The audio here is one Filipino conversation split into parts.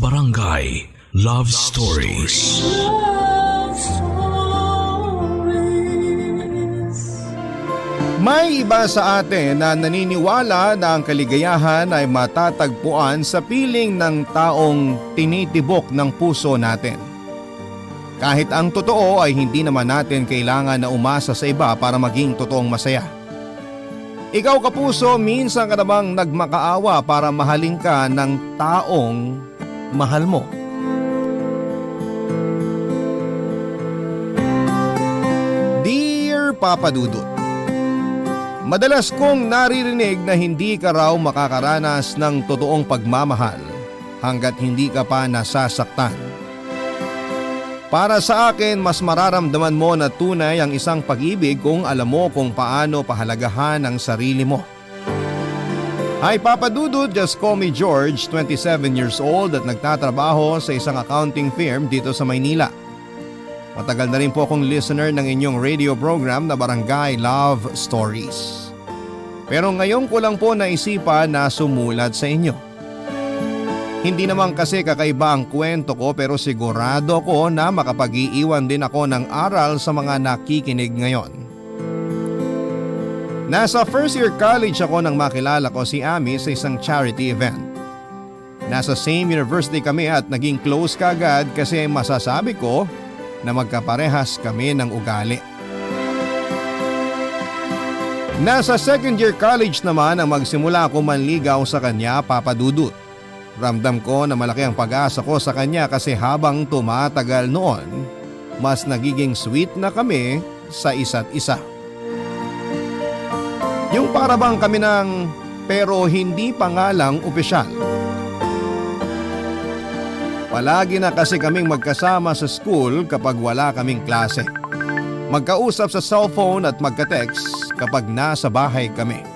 Barangay Love Stories. Love Stories. May iba sa atin na naniniwala na ang kaligayahan ay matatagpuan sa piling ng taong tinitibok ng puso natin. Kahit ang totoo ay hindi naman natin kailangan na umasa sa iba para maging totoong masaya. Ikaw kapuso, minsan ka namang nagmakaawa para mahalin ka ng taong mahal mo. Dear Papa Dudut, madalas kong naririnig na hindi ka raw makakaranas ng totoong pagmamahal hanggat hindi ka pa nasasaktan. Para sa akin, mas mararamdaman mo na tunay ang isang pag-ibig kung alam mo kung paano pahalagahan ang sarili mo. Hi Papa Dudut, just call me George, 27 years old at nagtatrabaho sa isang accounting firm dito sa Maynila. Matagal na rin po akong listener ng inyong radio program na Barangay Love Stories. Pero ngayon ko lang po naisipan na sumulat sa inyo. Hindi naman kasi kakaiba ang kwento ko pero sigurado ko na makapag-iiwan din ako ng aral sa mga nakikinig ngayon. Nasa first year college ako nang makilala ko si Ami sa isang charity event. Nasa same university kami at naging close kaagad kasi masasabi ko na magkaparehas kami ng ugali. Nasa second year college naman ang magsimula ako manligaw sa kanya, Papa Dudut. Ramdam ko na malaki ang pag-asa ko sa kanya kasi habang tumatagal noon, mas nagiging sweet na kami sa isa't isa. Yung para bang kami ng pero hindi pa nga lang opisyal. Palagi na kasi kaming magkasama sa school kapag wala kaming klase. Magkausap sa cellphone at magka-text kapag nasa bahay kami.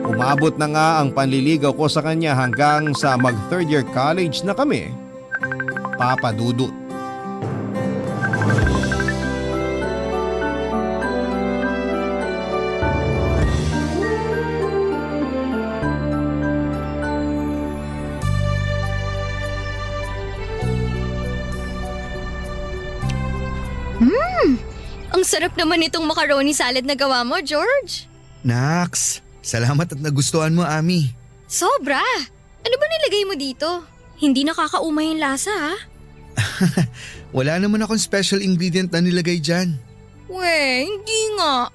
Umabot na nga ang panliligaw ko sa kanya hanggang sa mag third year college na kami, Papa Dudut. Ang sarap naman itong macaroni salad na gawa mo, George. Naks, salamat at nagustuhan mo, Ami. Sobra! Ano ba nilagay mo dito? Hindi nakakaumay yung lasa, ha? Wala naman akong special ingredient na nilagay dyan. We, hindi nga.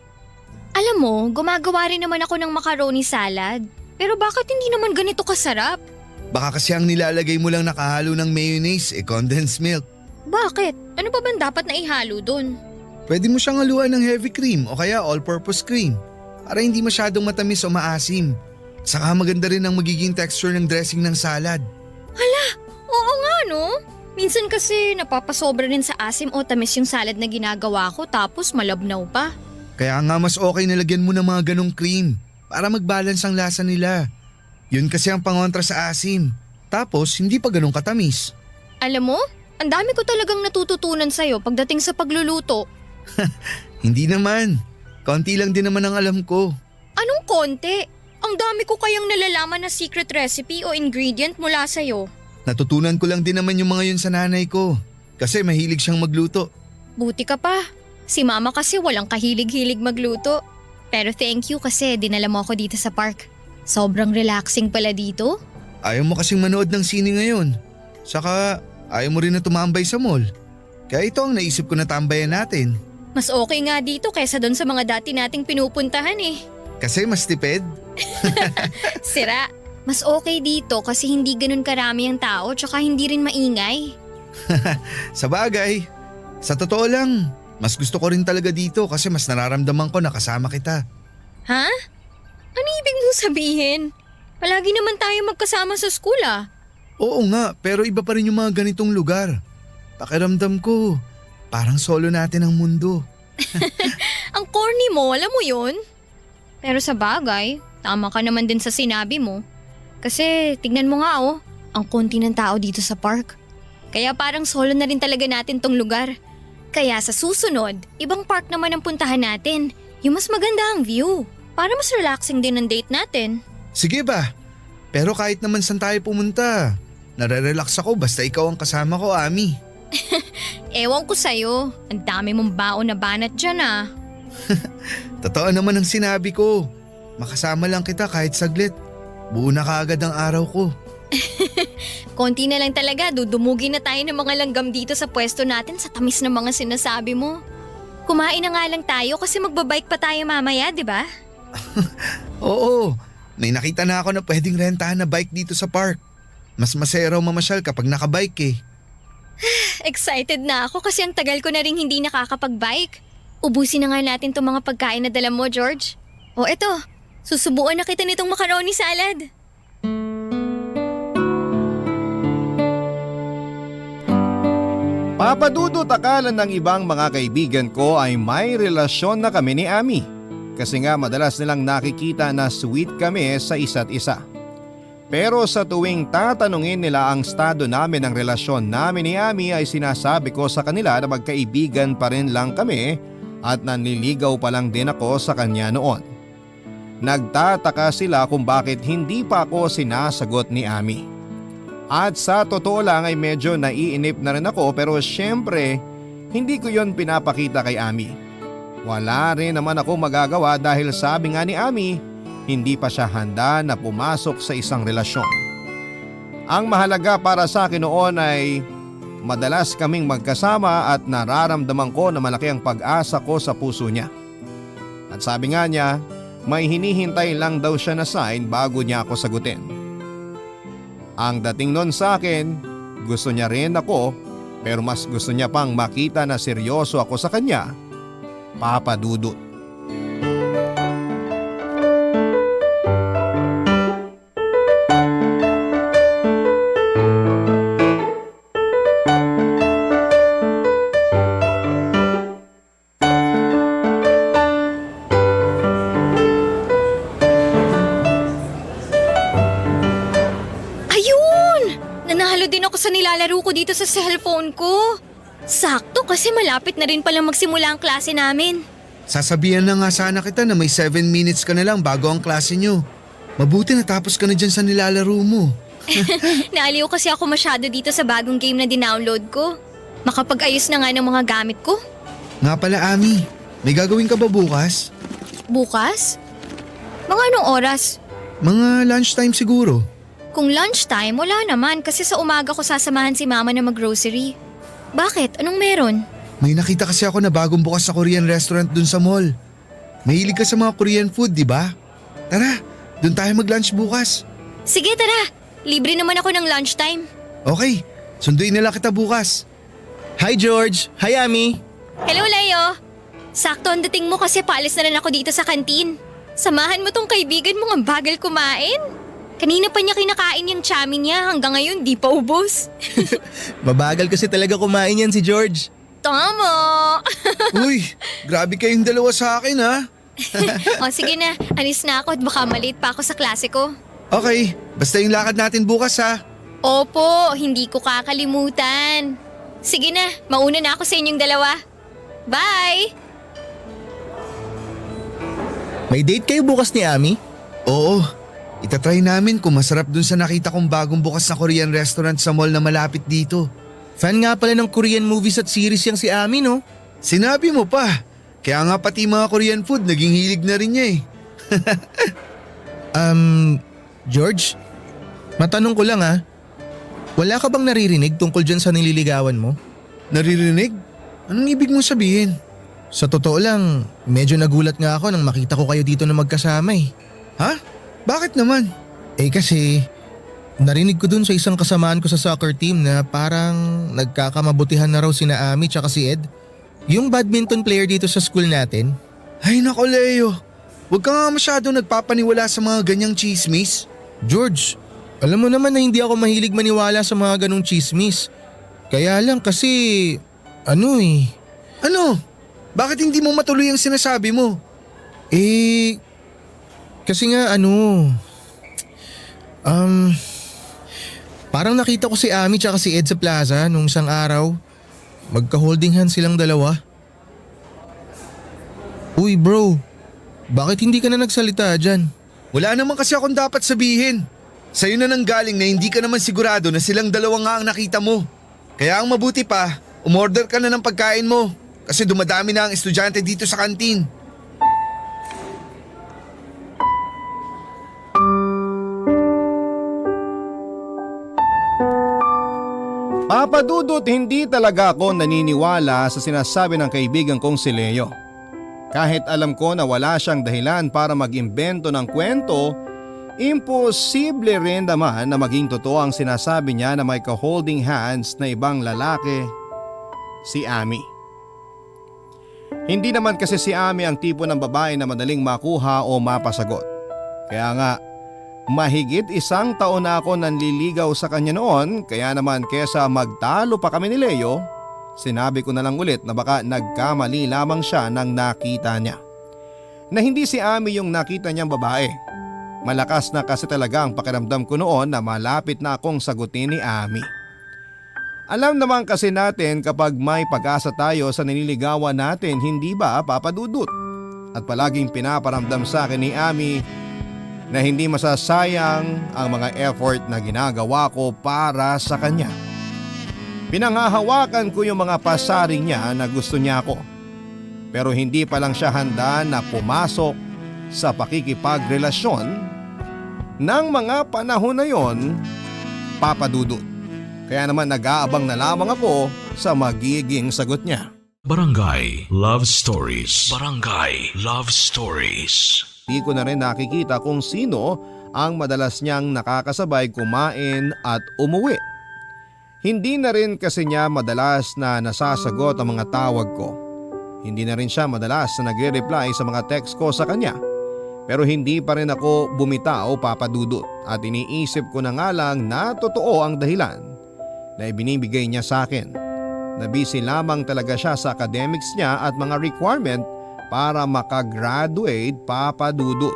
Alam mo, gumagawa rin naman ako ng macaroni salad. Pero bakit hindi naman ganito kasarap? Baka kasi ang nilalagay mo lang nakahalo ng mayonnaise, condensed milk. Bakit? Ano pa bang dapat na ihalo dun? Pwede mo siyang haluan ng heavy cream o kaya all-purpose cream para hindi masyadong matamis o maasim. Saka maganda rin ang magiging texture ng dressing ng salad. Hala, oo nga no. Minsan kasi napapasobra rin sa asim o tamis yung salad na ginagawa ko tapos malabnaw pa. Kaya nga mas okay na lagyan mo ng mga ganong cream para mag-balance ang lasa nila. Yun kasi ang pangontra sa asim. Tapos hindi pa ganong katamis. Alam mo, ang dami ko talagang natututunan sa'yo pagdating sa pagluluto. Hindi naman. Konti lang din naman ang alam ko. Anong konti? Ang dami ko kayang nalalaman na secret recipe o ingredient mula sa'yo. Natutunan ko lang din naman yung mga yun sa nanay ko. Kasi mahilig siyang magluto. Buti ka pa. Si mama kasi walang kahilig-hilig magluto. Pero thank you kasi dinala mo ako dito sa park. Sobrang relaxing pala dito. Ayaw mo kasing manood ng sine ngayon. Saka ayaw mo rin na tumambay sa mall. Kaya ito ang naisip ko na tambayan natin. Mas okay nga dito kaysa doon sa mga dati nating pinupuntahan eh. Kasi mas tipid. Sira. Mas okay dito kasi hindi ganun karami ang tao tsaka hindi rin maingay. Sa bagay. Sa totoo lang, mas gusto ko rin talaga dito kasi mas nararamdaman ko na kasama kita. Ha? Ano ibig mong sabihin? Palagi naman tayo magkasama sa school ah. Oo nga, pero iba pa rin yung mga ganitong lugar. Pakiramdam ko, parang solo natin ang mundo. Ang corny mo, alam mo yun? Pero sa bagay, tama ka naman din sa sinabi mo. Kasi tignan mo nga oh, ang konti ng tao dito sa park. Kaya parang solo na rin talaga natin tong lugar. Kaya sa susunod, ibang park naman ang puntahan natin. Yung mas maganda ang view. Para mas relaxing din ang date natin. Sige ba? Pero kahit naman saan tayo pumunta, Nare-relax ako basta ikaw ang kasama ko, Ami. Ewan ko sa'yo. Ang dami mong baon na banat dyan ah. Totoo naman ang sinabi ko. Makasama lang kita kahit saglit. Buo na kaagad ang araw ko. Konti na lang talaga, dudumugin na tayo ng mga langgam dito sa pwesto natin sa tamis ng mga sinasabi mo. Kumain na nga lang tayo kasi magbabike pa tayo mamaya, di ba? Oo, may nakita na ako na pwedeng rentahan na bike dito sa park. Mas masaya raw mamasyal kapag nakabike eh. Excited na ako kasi ang tagal ko na rin hindi nakakapag-bike. Ubusin na nga natin itong mga pagkain na dala mo, George. O eto, susubuan na kita nitong macaroni salad. Papadudot akala ng ibang mga kaibigan ko ay may relasyon na kami ni Ami. Kasi nga madalas nilang nakikita na sweet kami sa isa't isa. Pero sa tuwing tatanungin nila ang estado namin ng relasyon namin ni Ami ay sinasabi ko sa kanila na magkaibigan pa rin lang kami at nanliligaw pa lang din ako sa kanya noon. Nagtataka sila kung bakit hindi pa ako sinasagot ni Ami. At sa totoo lang ay medyo naiinip na rin ako pero syempre hindi ko yon pinapakita kay Ami. Wala rin naman ako magagawa dahil sabi nga ni Ami, hindi pa siya handa na pumasok sa isang relasyon. Ang mahalaga para sa akin noon ay madalas kaming magkasama at nararamdaman ko na malaki ang pag-asa ko sa puso niya. At sabi nga niya, may hinihintay lang daw siya na sign bago niya ako sagutin. Ang dating nun sa akin, gusto niya rin ako pero mas gusto niya pang makita na seryoso ako sa kanya, Papa Dudut. Sa nilalaro ko dito sa cellphone ko. Sakto kasi malapit na rin palang magsimula ang klase namin. Sasabihan na nga sana kita na may 7 minutes ka na lang bago ang klase nyo. Mabuti natapos ka na dyan sa nilalaro mo. Naaliw kasi ako masyado dito sa bagong game na dinownload ko. Makapag-ayos na nga ng mga gamit ko. Nga pala, Ami, may gagawin ka ba bukas? Bukas? Mga anong oras? Mga lunchtime siguro. Kung lunchtime, wala naman kasi sa umaga ko sasamahan si mama na mag-grocery. Bakit? Anong meron? May nakita kasi ako na bagong bukas sa Korean restaurant dun sa mall. Mahilig ka sa mga Korean food, di ba? Tara, dun tayo mag-lunch bukas. Sige, tara. Libre naman ako ng lunchtime. Okay, sunduin nila kita bukas. Hi George! Hi Ami! Hello, Leo. Sakto ang dating mo kasi paalis na rin ako dito sa kantin. Samahan mo tong kaibigan mo ang bagal kumain. Kanina pa niya kinakain yung chami niya hanggang ngayon di pa ubos. Mabagal kasi talaga kumain yan si George. Tama! Uy, grabe kayong dalawa sa akin ha. O sige na, alis na ako at baka malate pa ako sa klase ko. Okay, basta yung lakad natin bukas ha. Opo, hindi ko kakalimutan. Sige na, mauna na ako sa inyong dalawa. Bye! May date kayo bukas ni Ami? Oo, itatry namin kung masarap dun sa nakita kong bagong bukas na Korean restaurant sa mall na malapit dito. Fan nga pala ng Korean movies at series yang si Ami no? Sinabi mo pa, kaya nga pati mga Korean food naging hilig na rin niya eh. George? Matanong ko lang ha. Wala ka bang naririnig tungkol dyan sa nililigawan mo? Naririnig? Anong ibig mong sabihin? Sa totoo lang, medyo nagulat nga ako nang makita ko kayo dito na magkasama eh. Ha? Bakit naman? Eh kasi, narinig ko dun sa isang kasamaan ko sa soccer team na parang nagkakamabutihan na raw sina Ami tsaka si Ed. Yung badminton player dito sa school natin. Ay nako Leo, huwag ka nga masyadong nagpapaniwala sa mga ganyang chismis. George, alam mo naman na hindi ako mahilig maniwala sa mga ganong chismis. Kaya lang kasi, Ano? Bakit hindi mo matuloy ang sinasabi mo? Kasi nga parang nakita ko si Ami tsaka si Ed sa plaza nung isang araw. Magka-holding hands silang dalawa. Uy bro, bakit hindi ka na nagsalita dyan? Wala naman kasi akong dapat sabihin. Sa'yo na nanggaling na hindi ka naman sigurado na silang dalawa nga ang nakita mo. Kaya ang mabuti pa, umorder ka na ng pagkain mo. Kasi dumadami na ang estudyante dito sa kantin. Papadudot, hindi talaga ako naniniwala sa sinasabi ng kaibigan kong si Leo. Kahit alam ko na wala siyang dahilan para mag-imbento ng kwento, imposible rin naman na maging totoo ang sinasabi niya na may ka-holding hands na ibang lalaki, si Ami. Hindi naman kasi si Ami ang tipo ng babae na madaling makuha o mapasagot. Kaya nga, mahigit 1 taon na ako nanliligaw sa kanya noon, kaya naman kesa magtalo pa kami ni Leo, sinabi ko na lang ulit na baka nagkamali lamang siya nang nakita niya. Na hindi si Ami yung nakita niyang babae. Malakas na kasi talaga ang pakiramdam ko noon na malapit na akong sagutin ni Ami. Alam naman kasi natin kapag may pag-asa tayo sa nililigawan natin, hindi ba, Papa Dudut? At palaging pinaparamdam sa akin ni Ami na hindi masasayang ang mga effort na ginagawa ko para sa kanya. Pinangahawakan ko yung mga pasaring niya na gusto niya ako. Pero hindi pa lang siya handa na pumasok sa pakikipagrelasyon ng mga panahon na yon, Papa Dudut. Kaya naman nag-aabang na lamang ako sa magiging sagot niya. Barangay Love Stories. Barangay Love Stories. Di ko na rin nakikita kung sino ang madalas niyang nakakasabay kumain at umuwi. Hindi na rin kasi niya madalas na nasasagot ang mga tawag ko. Hindi na rin siya madalas na nagre-reply sa mga text ko sa kanya. Pero hindi pa rin ako bumitaw, Papa Dudut, at iniisip ko na nga lang na totoo ang dahilan na ibinibigay niya sa akin. Na busy lamang talaga siya sa academics niya at mga requirement para makagraduate, Papa Dudut.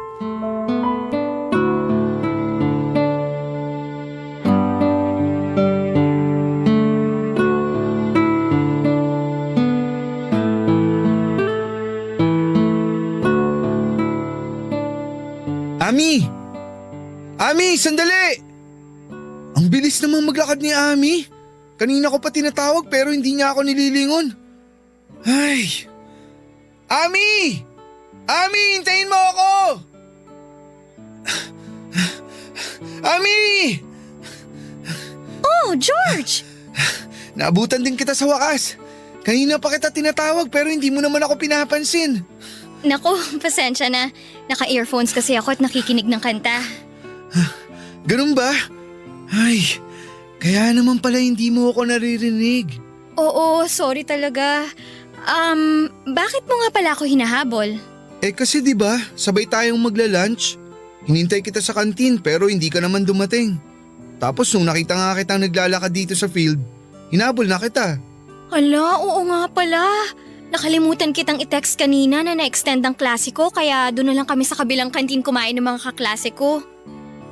Ami! Ami, sandali! Ang bilis namang maglakad ni Ami. Kanina ko pa tinatawag pero hindi niya ako nililingon. Ay! Ami! Ami, hintayin mo ako! Ami! Oh, George! Naabutan din kita sa wakas. Kanina pa kita tinatawag pero hindi mo naman ako pinapansin. Naku, pasensya na. Naka-earphones kasi ako at nakikinig ng kanta. Ganun ba? Ay, kaya naman pala hindi mo ako naririnig. Oo, sorry talaga. Bakit mo nga pala ako hinahabol? Eh kasi 'di ba, sabay tayong magla-lunch. Hinintay kita sa kantin pero hindi ka naman dumating. Tapos nung nakita nga kitang naglalakad dito sa field, hinabol na kita. Hala, oo nga pala. Nakalimutan kitang i-text kanina na na-extend ang klase ko kaya doon na lang kami sa kabilang kantin kumain ng mga kaklase ko.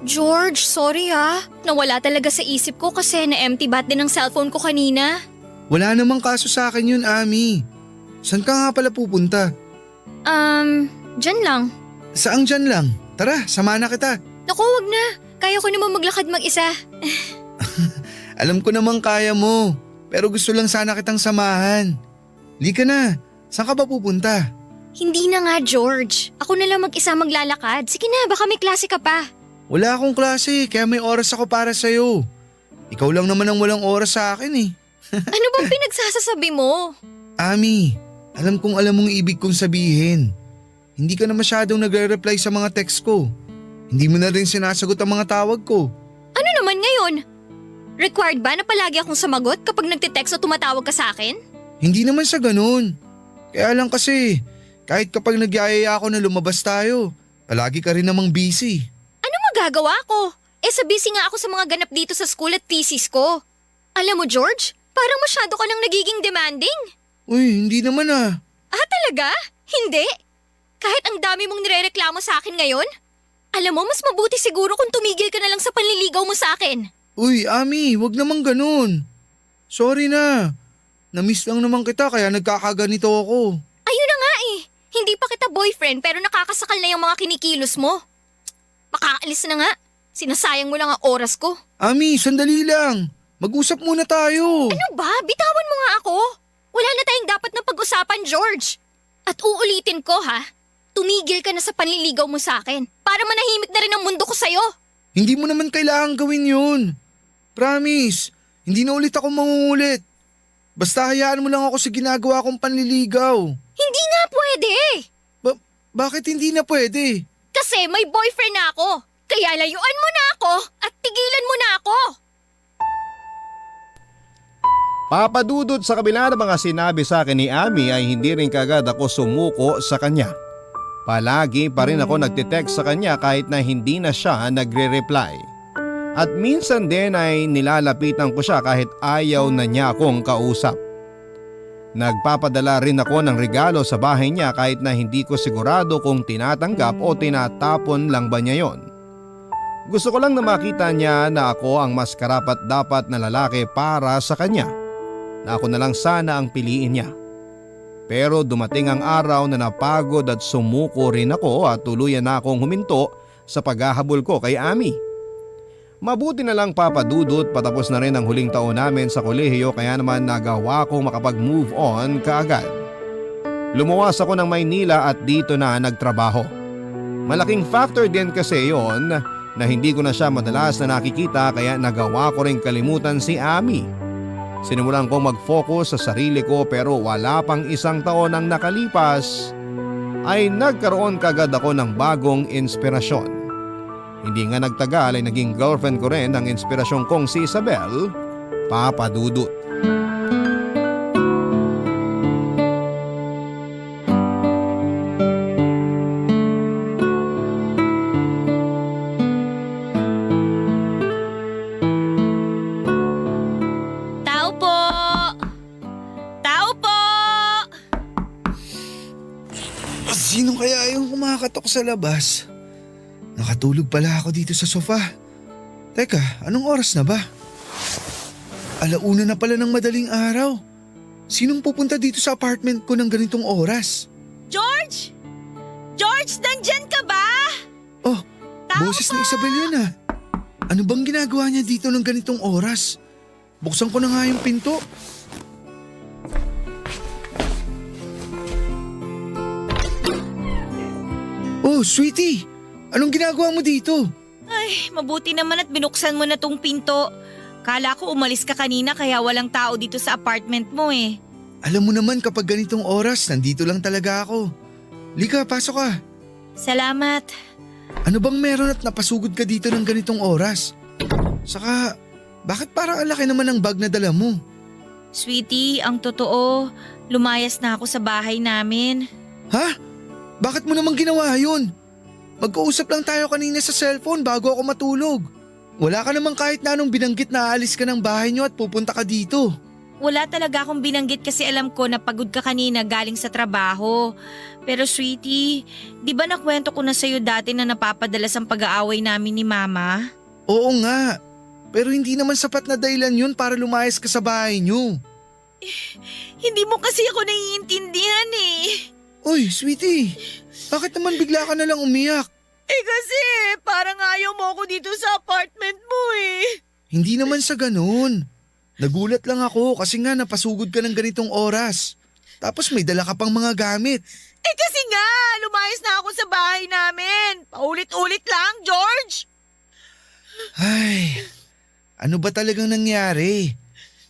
George, sorry ha. Nawala talaga sa isip ko kasi na-empty bat din ang cellphone ko kanina. Wala namang kaso sa akin yun, Ami. Saan ka nga pala pupunta? Dyan lang. Saang dyan lang? Tara, sama na kita. Naku, wag na. Kaya ko naman maglakad mag-isa. Alam ko namang kaya mo, pero gusto lang sana kitang samahan. Lika na, saan ka ba pupunta? Hindi na nga, George. Ako na lang mag-isa maglalakad. Sige na, baka may klase ka pa. Wala akong klase, kaya may oras ako para sa'yo. Ikaw lang naman ang walang oras sa akin eh. Ano bang pinagsasasabi mo? Ami, alam kong alam mong ibig kong sabihin. Hindi ka na masyadong nagre-reply sa mga text ko. Hindi mo na rin sinasagot ang mga tawag ko. Ano naman ngayon? Required ba na palagi akong sumagot kapag nagtitext o tumatawag ka sa akin? Hindi naman sa ganun. Kaya lang kasi, kahit kapag nagyayaya ako na lumabas tayo, palagi ka rin namang busy. Ano magagawa ko? Sa busy nga ako sa mga ganap dito sa school at thesis ko. Alam mo, George, parang masyado ka lang nagiging demanding. Uy, hindi naman ah. Ah, talaga? Hindi? Kahit ang dami mong nirereklamo sa akin ngayon? Alam mo, mas mabuti siguro kung tumigil ka na lang sa panliligaw mo sa akin. Uy, Ami, wag naman ganun. Sorry na. Namiss lang naman kita kaya nagkakaganito ako. Ayun na nga eh. Hindi pa kita boyfriend pero nakakasakal na yung mga kinikilos mo. Makaalis na nga. Sinasayang mo lang ang oras ko. Ami, sandali lang. Mag-usap muna tayo. Ano ba? Bitawan mo nga ako. Wala na tayong dapat na pag-usapan, George. At uulitin ko ha, tumigil ka na sa panliligaw mo sa akin para manahimik na rin ang mundo ko sa'yo. Hindi mo naman kailangang gawin yun. Promise, hindi na ulit ako mangungulit. Basta hayaan mo lang ako sa ginagawa kong panliligaw. Hindi nga pwede. Bakit hindi na pwede? Kasi may boyfriend na ako. Kaya layuan mo na ako at tigilan mo na ako. Papadudot sa kabila ng mga sinabi sa akin ni Ami ay hindi rin kagad ako sumuko sa kanya. Palagi pa rin ako nagtitext sa kanya kahit na hindi na siya nagre-reply. At minsan din ay nilalapitan ko siya kahit ayaw na niya akong kausap. Nagpapadala rin ako ng regalo sa bahay niya kahit na hindi ko sigurado kung tinatanggap o tinatapon lang ba niya yon. Gusto ko lang na makita niya na ako ang mas karapat dapat na lalaki para sa kanya. Na ako na lang sana ang piliin niya. Pero dumating ang araw na napagod at sumuko rin ako at tuluyan na akong huminto sa paghahabol ko kay Ami. Mabuti na lang papadudot patapos na rin ang huling taon namin sa kolehiyo kaya naman nagawa kong makapag-move on kaagad. Lumuwas ako ng Maynila at dito na nagtrabaho. Malaking factor din kasi yon na hindi ko na siya madalas na nakikita kaya nagawa ko rin kalimutan si Ami. Sinimulan kong mag-focus sa sarili ko pero wala pang isang taon ang nakalipas ay nagkaroon kagad ako ng bagong inspirasyon. Hindi nga nagtagal ay naging girlfriend ko rin ang inspirasyon kong si Isabel, papadudot. Tao po! Tao po! Sino kaya yung kumakatok sa labas? Nakatulog pala ako dito sa sofa. Teka, anong oras na ba? 1:00 na pala ng madaling araw. Sinong pupunta dito sa apartment ko ng ganitong oras? George! George, nandyan ka ba? Oh, boses ni Isabel yun ah. Ano bang ginagawa niya dito ng ganitong oras? Buksan ko na nga yung pinto. Oh, sweetie! Anong ginagawa mo dito? Ay, mabuti naman at binuksan mo na tong pinto. Kala ko umalis ka kanina kaya walang tao dito sa apartment mo eh. Alam mo naman kapag ganitong oras, nandito lang talaga ako. Lika, pasok ka. Salamat. Ano bang meron at napasugod ka dito ng ganitong oras? Saka, bakit parang ang laki naman ng bag na dala mo? Sweetie, ang totoo, lumayas na ako sa bahay namin. Ha? Bakit mo naman ginawa yun? Mag-uusap lang tayo kanina sa cellphone bago ako matulog. Wala ka naman kahit na anong binanggit na aalis ka ng bahay niyo at pupunta ka dito. Wala talaga akong binanggit kasi alam ko na pagod ka kanina galing sa trabaho. Pero sweetie, di ba nakwento ko na sa'yo dati na napapadalas ang pag-aaway namin ni Mama? Oo nga, pero hindi naman sapat na dahilan yun para lumayas ka sa bahay niyo. Hindi mo kasi ako naiintindihan eh. Uy, sweetie, bakit naman bigla ka na lang umiyak? Eh kasi parang ayaw mo ako dito sa apartment mo eh. Hindi naman sa ganun. Nagulat lang ako kasi nga napasugod ka ng ganitong oras. Tapos may dala ka pang mga gamit. Eh kasi nga, lumayas na ako sa bahay namin. Paulit-ulit lang, George. Ay, ano ba talagang nangyari?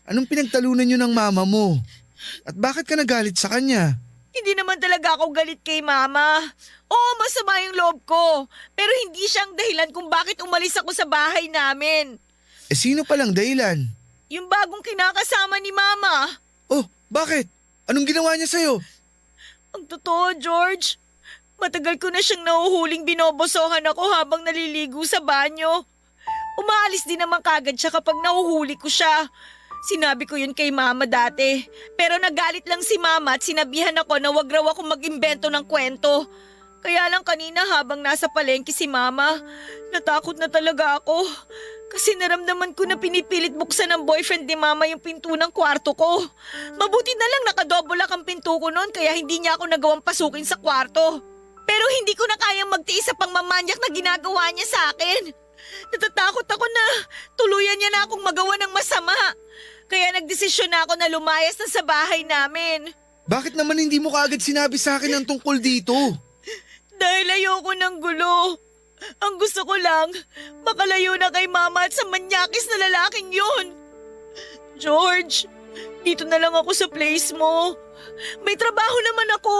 Anong pinagtalunan niyo ng mama mo? At bakit ka nagalit sa kanya? Hindi naman talaga ako galit kay Mama. Oo, masama yung loob ko. Pero hindi siyang dahilan kung bakit umalis ako sa bahay namin. Eh sino palang dahilan? Yung bagong kinakasama ni Mama. Oh, bakit? Anong ginawa niya sa'yo? Ang totoo, George. Matagal ko na siyang nahuhuling binobosohan ako habang naliligo sa banyo. Umaalis din naman kagad siya kapag nahuhuli ko siya. Sinabi ko yun kay Mama dati. Pero nagalit lang si Mama at sinabihan ako na wag raw ako mag-imbento ng kwento. Kaya lang kanina habang nasa palengke si Mama, natakot na talaga ako. Kasi naramdaman ko na pinipilit buksan ng boyfriend ni Mama yung pinto ng kwarto ko. Mabuti na lang nakadouble lock ang pinto ko noon kaya hindi niya ako nagawang pasukin sa kwarto. Pero hindi ko na kayang magtiis sa pangmamanyak na ginagawa niya sa akin. Natatakot ako na tuluyan niya na akong magawa ng masama. Kaya nagdesisyon na ako na lumayas na sa bahay namin. Bakit naman hindi mo kaagad sinabi sa akin ang tungkol dito? Dahil ayoko ng gulo. Ang gusto ko lang, makalayo na kay mama at sa manyakis na lalaking yun. George, dito na lang ako sa place mo. May trabaho naman ako.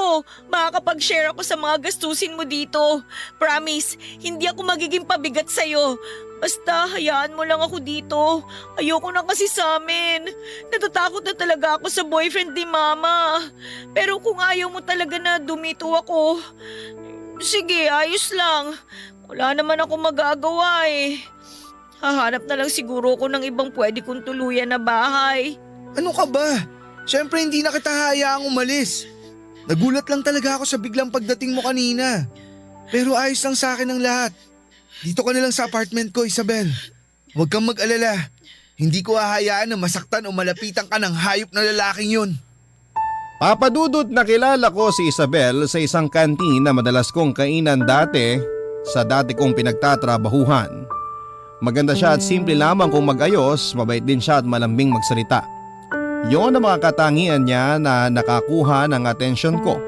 Makakapag-share ako sa mga gastusin mo dito. Promise, hindi ako magiging pabigat sa'yo. Basta hayaan mo lang ako dito. Ayoko na kasi sa amin. Natatakot na talaga ako sa boyfriend ni mama. Pero kung ayaw mo talaga na dumito ako, sige, ayos lang. Wala naman ako magagawa eh. Hahanap na lang siguro ako ng ibang pwede kong tuluyan na bahay. Ano ka ba? Siyempre hindi na kita hayaang umalis. Nagulat lang talaga ako sa biglang pagdating mo kanina. Pero ayos lang sa akin ang lahat. Dito ka na lang sa apartment ko, Isabel. Huwag kang mag-alala. Hindi ko hahayaan na masaktan o malapitan ka ng hayop na lalaking yun. Papadudot, nakilala ko si Isabel sa isang kantin na madalas kong kainan dati sa dati kong pinagtatrabahuhan. Maganda siya at simple lamang kung mag-ayos, mabait din siya at malambing magsalita. Yon ang mga katangian niya na nakakuha ng atensyon ko.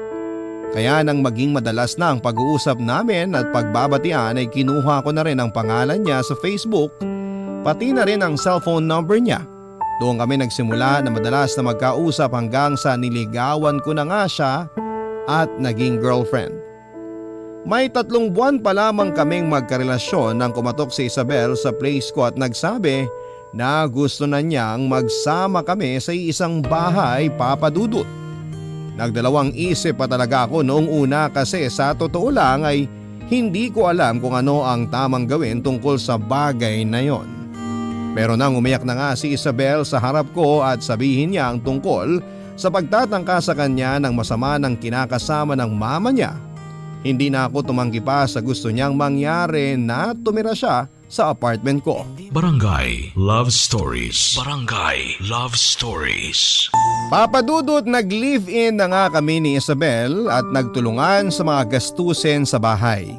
Kaya nang maging madalas na ang pag-uusap namin at pagbabatian ay kinuha ko na rin ang pangalan niya sa Facebook, pati na rin ang cellphone number niya. Doon kami nagsimula na madalas na magkausap hanggang sa niligawan ko na nga siya at naging girlfriend. May 3 buwan pa lamang kaming magkarelasyon nang kumatok si Isabel sa place ko at nagsabi na gusto na niyang magsama kami sa isang bahay, papadudot. Nagdalawang isip pa talaga ako noong una kasi sa totoo lang ay hindi ko alam kung ano ang tamang gawin tungkol sa bagay na yon. Pero nang umiyak na nga si Isabel sa harap ko at sabihin niya ang tungkol sa pagtatangka sa kanya ng masama ng kinakasama ng mama niya, hindi na ako tumanggi pa sa gusto niyang mangyari na tumira siya sa apartment ko. Barangay Love Stories. Barangay Love Stories. Papadudot, nag-live-in na nga kami ni Isabel at nagtulungan sa mga gastusin sa bahay.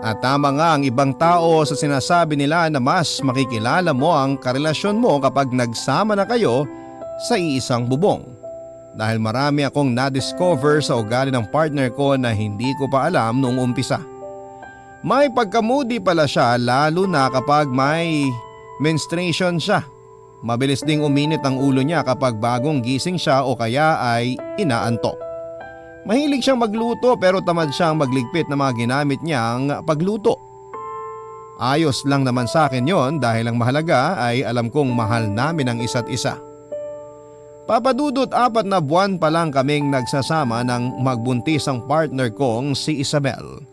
At tama nga ang ibang tao sa sinasabi nila na mas makikilala mo ang karelasyon mo kapag nagsama na kayo sa iisang bubong. Dahil marami akong na-discover sa ugali ng partner ko na hindi ko pa alam noong umpisa. May pagkamudi pala siya lalo na kapag may menstruation siya. Mabilis ding uminit ang ulo niya kapag bagong gising siya o kaya ay inaantok. Mahilig siyang magluto pero tamad siyang magligpit ng mga ginamit niyang pagluto. Ayos lang naman sa akin yon dahil ang mahalaga ay alam kong mahal namin ang isa't isa. Papadudot, 4 na buwan pa lang kaming nagsasama nang magbuntis ang partner kong si Isabel.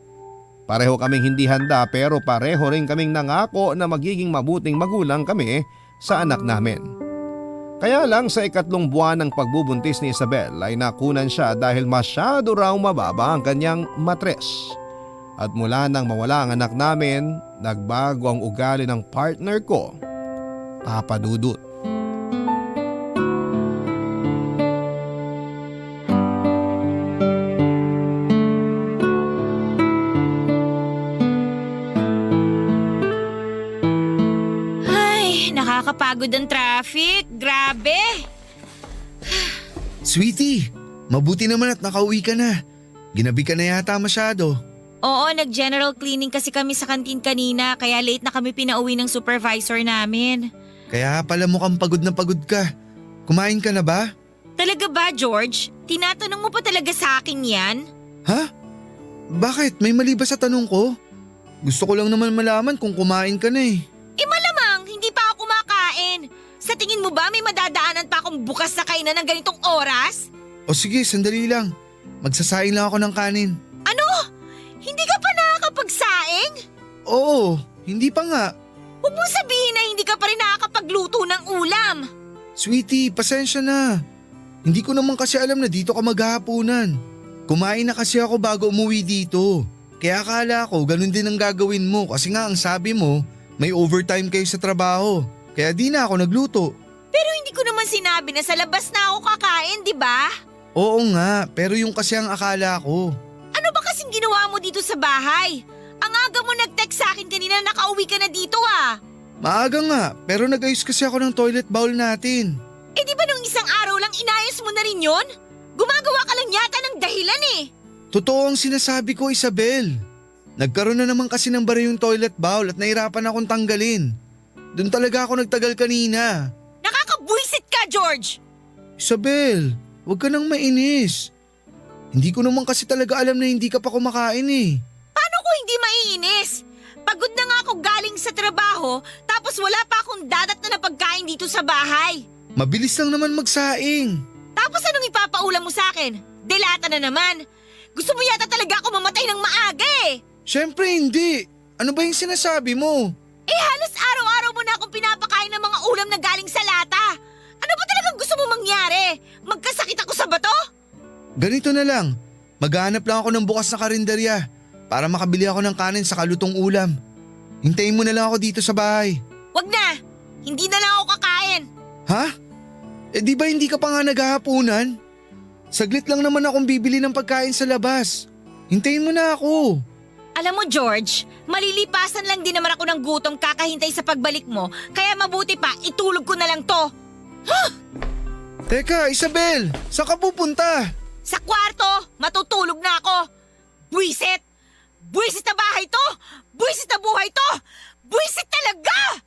Pareho kaming hindi handa pero pareho rin kaming nangako na magiging mabuting magulang kami sa anak namin. Kaya lang sa 3 buwan ng pagbubuntis ni Isabel ay nakunan siya dahil masyado raw mababa ang kanyang matres. At mula nang mawala ang anak namin, nagbago ang ugali ng partner ko, Papadudot. Nakakapagod ang traffic. Grabe. Sweetie, mabuti naman at nakauwi ka na. Ginabi ka na yata masyado. Oo, nag-general cleaning kasi kami sa kantin kanina kaya late na kami pinauwi ng supervisor namin. Kaya pala mukhang pagod na pagod ka. Kumain ka na ba? Talaga ba, George? Tinatanong mo pa talaga sa akin yan? Ha? Bakit? May mali ba sa tanong ko? Gusto ko lang naman malaman kung kumain ka na eh. Malamang, hindi pa ako kumakain. Sa tingin mo ba may madadaanan pa akong bukas na kainan ng ganitong oras? O sige, sandali lang. Magsasaing lang ako ng kanin. Ano? Hindi ka pa nakakapagsaing? Oo, hindi pa nga. Huwag mong sabihin na hindi ka pa rin nakakapagluto ng ulam. Sweetie, pasensya na. Hindi ko naman kasi alam na dito ka maghahaponan. Kumain na kasi ako bago umuwi dito. Kaya akala ko ganun din ang gagawin mo kasi nga ang sabi mo, may overtime kayo sa trabaho, kaya di na ako nagluto. Pero hindi ko naman sinabi na sa labas na ako kakain, di ba? Oo nga, pero yung kasi ang akala ko. Ano ba kasing ginawa mo dito sa bahay? Ang aga mo nag-text sa akin kanina, nakauwi ka na dito ah. Maaga nga, pero nag-ayos kasi ako ng toilet bowl natin. Eh di ba nung isang araw lang inayos mo na rin yon? Gumagawa ka lang yata ng dahilan eh. Totoo ang sinasabi ko, Isabel. Nagkaroon na naman kasi ng bara yung toilet bowl at nahirapan akong tanggalin. Doon talaga ako nagtagal kanina. Nakakabwisit ka, George! Isabel, huwag ka nang mainis. Hindi ko naman kasi talaga alam na hindi ka pa kumakain eh. Paano ko hindi maiinis? Pagod na nga ako galing sa trabaho, tapos wala pa akong dadat na pagkain dito sa bahay. Mabilis lang naman magsaing. Tapos anong ipapaulam mo sa akin? Delata na naman. Gusto mo yata talaga ako mamatay ng maaga eh. Siyempre hindi. Ano ba yung sinasabi mo? Eh halos araw-araw mo na akong pinapakain ng mga ulam na galing sa lata. Ano ba talagang gusto mo mangyari? Magkasakit ako sa bato? Ganito na lang. Maghanap lang ako ng bukas na karinderya para makabili ako ng kanin sa kalutong ulam. Hintayin mo na lang ako dito sa bahay. Wag na. Hindi na lang ako kakain. Ha? Eh di ba hindi ka pa nga naghahapunan? Saglit lang naman akong bibili ng pagkain sa labas. Hintayin mo na ako. Alam mo George, malilipasan lang din naman ako ng gutom kakahintay sa pagbalik mo, kaya mabuti pa itulog ko na lang to. Teka, Isabel, saan ka pupunta? Sa kwarto, matutulog na ako. Buwisit! Buwisit na bahay to! Buwisit na buhay to! Buwisit talaga!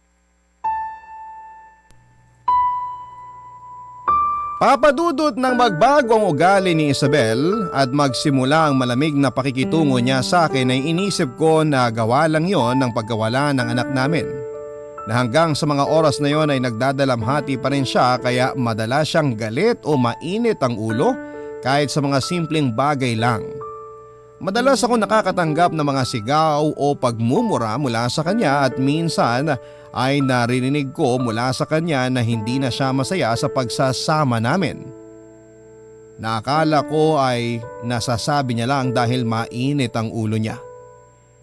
Papadudot ng magbago ang ugali ni Isabel at magsimula ang malamig na pakikitungo niya sa akin ay inisip ko na gawa lang yon ng pagkawala ng anak namin. Na hanggang sa mga oras na yon ay nagdadalamhati pa rin siya kaya madalas siyang galit o mainit ang ulo kahit sa mga simpleng bagay lang. Madalas ako nakakatanggap ng mga sigaw o pagmumura mula sa kanya at minsan ay naririnig ko mula sa kanya na hindi na siya masaya sa pagsasama namin. Nakala ko ay nasasabi niya lang dahil mainit ang ulo niya.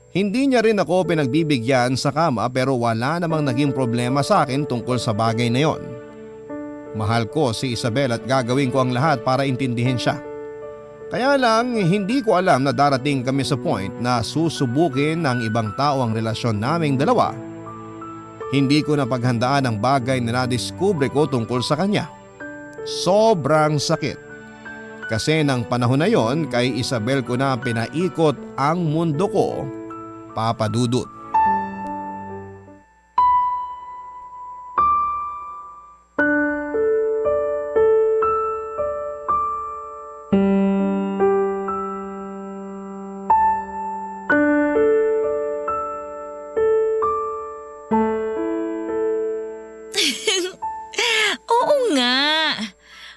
Hindi niya rin ako pinagbibigyan sa kama pero wala namang naging problema sa akin tungkol sa bagay na yon. Mahal ko si Isabel at gagawin ko ang lahat para intindihin siya. Kaya lang hindi ko alam na darating kami sa point na susubukin ng ibang tao ang relasyon naming dalawa. Hindi ko napaghandaan ang bagay na nadiskubre ko tungkol sa kanya. Sobrang sakit. Kasi ng panahon na yon kay Isabel ko na pinaikot ang mundo ko, Papa Dudut. Oo nga.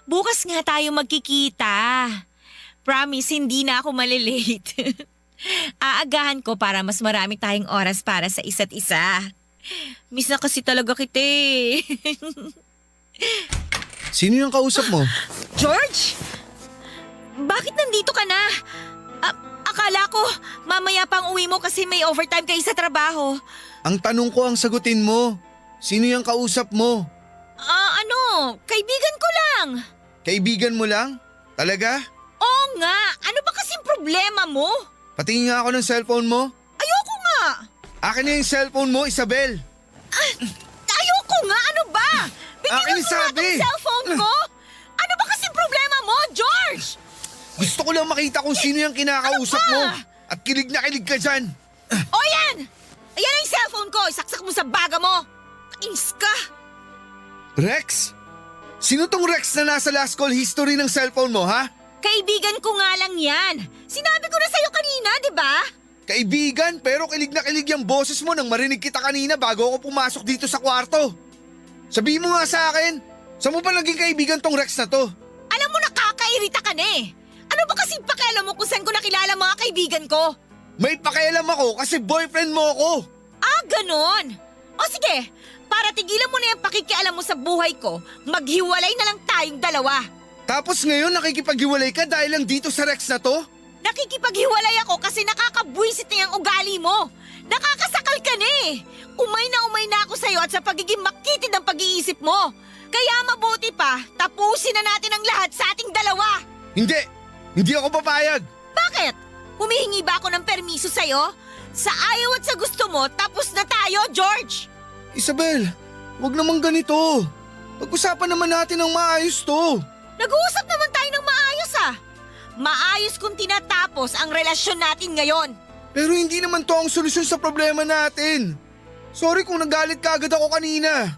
Bukas nga tayo magkikita. Promise, hindi na ako malilate. Aagahan ko para mas marami tayong oras para sa isa't isa. Miss na kasi talaga kita eh. Sino yung kausap mo? George? Bakit nandito ka na? Akala ko mamaya pang uwi mo kasi may overtime kayo sa trabaho. Ang tanong ko ang sagutin mo. Sino yung kausap mo? Kaibigan ko lang. Kaibigan mo lang? Talaga? Oo nga, ano ba kasing problema mo? Patingin nga ako ng cellphone mo. Ayoko nga. Akin na yung cellphone mo, Isabel. Ayoko nga, ano ba? Akin Bigyan mo nga sabi. tong cellphone ko. Ano ba kasing problema mo, George? Gusto ko lang makita kung sino yung kinakausap Ano mo. ba? At kilig na kilig ka dyan. O yan! Ayan ang cellphone ko, isaksak mo sa baga mo. Kainis ka. Rex? Sino tong Rex na nasa last call history ng cellphone mo, ha? Kaibigan ko nga lang yan. Sinabi ko na sa'yo kanina, di ba? Kaibigan, pero kilig na kilig yung boses mo nang marinig kita kanina bago ako pumasok dito sa kwarto. Sabihin mo nga sa akin, saan mo ba naging kaibigan tong Rex na to? Alam mo, nakakairita ka na eh. Ano ba kasing pakialam mo kung saan ko nakilala mga kaibigan ko? May pakialam ako kasi boyfriend mo ako. Ah, ganon. O sige, para tigilan mo na yung pakikialam mo sa buhay ko, maghiwalay na lang tayong dalawa. Tapos ngayon nakikipaghiwalay ka dahil lang dito sa Rex na to? Nakikipaghiwalay ako kasi nakakabwisit na yung ugali mo. Nakakasakal ka na eh. Umay na ako sa'yo at sa pagiging makitid ng pag-iisip mo. Kaya mabuti pa, tapusin na natin ang lahat sa ating dalawa. Hindi ako papayag. Bakit? Humihingi ba ako ng permiso sa'yo? Sa ayaw at sa gusto mo, tapos na tayo, George! Isabel, wag naman ganito. Pag-usapan naman natin ng maayos to. Nag-uusap naman tayo ng maayos ah! Maayos kung tinatapos ang relasyon natin ngayon. Pero hindi naman to ang solusyon sa problema natin. Sorry kung nagalit ka agad ako kanina.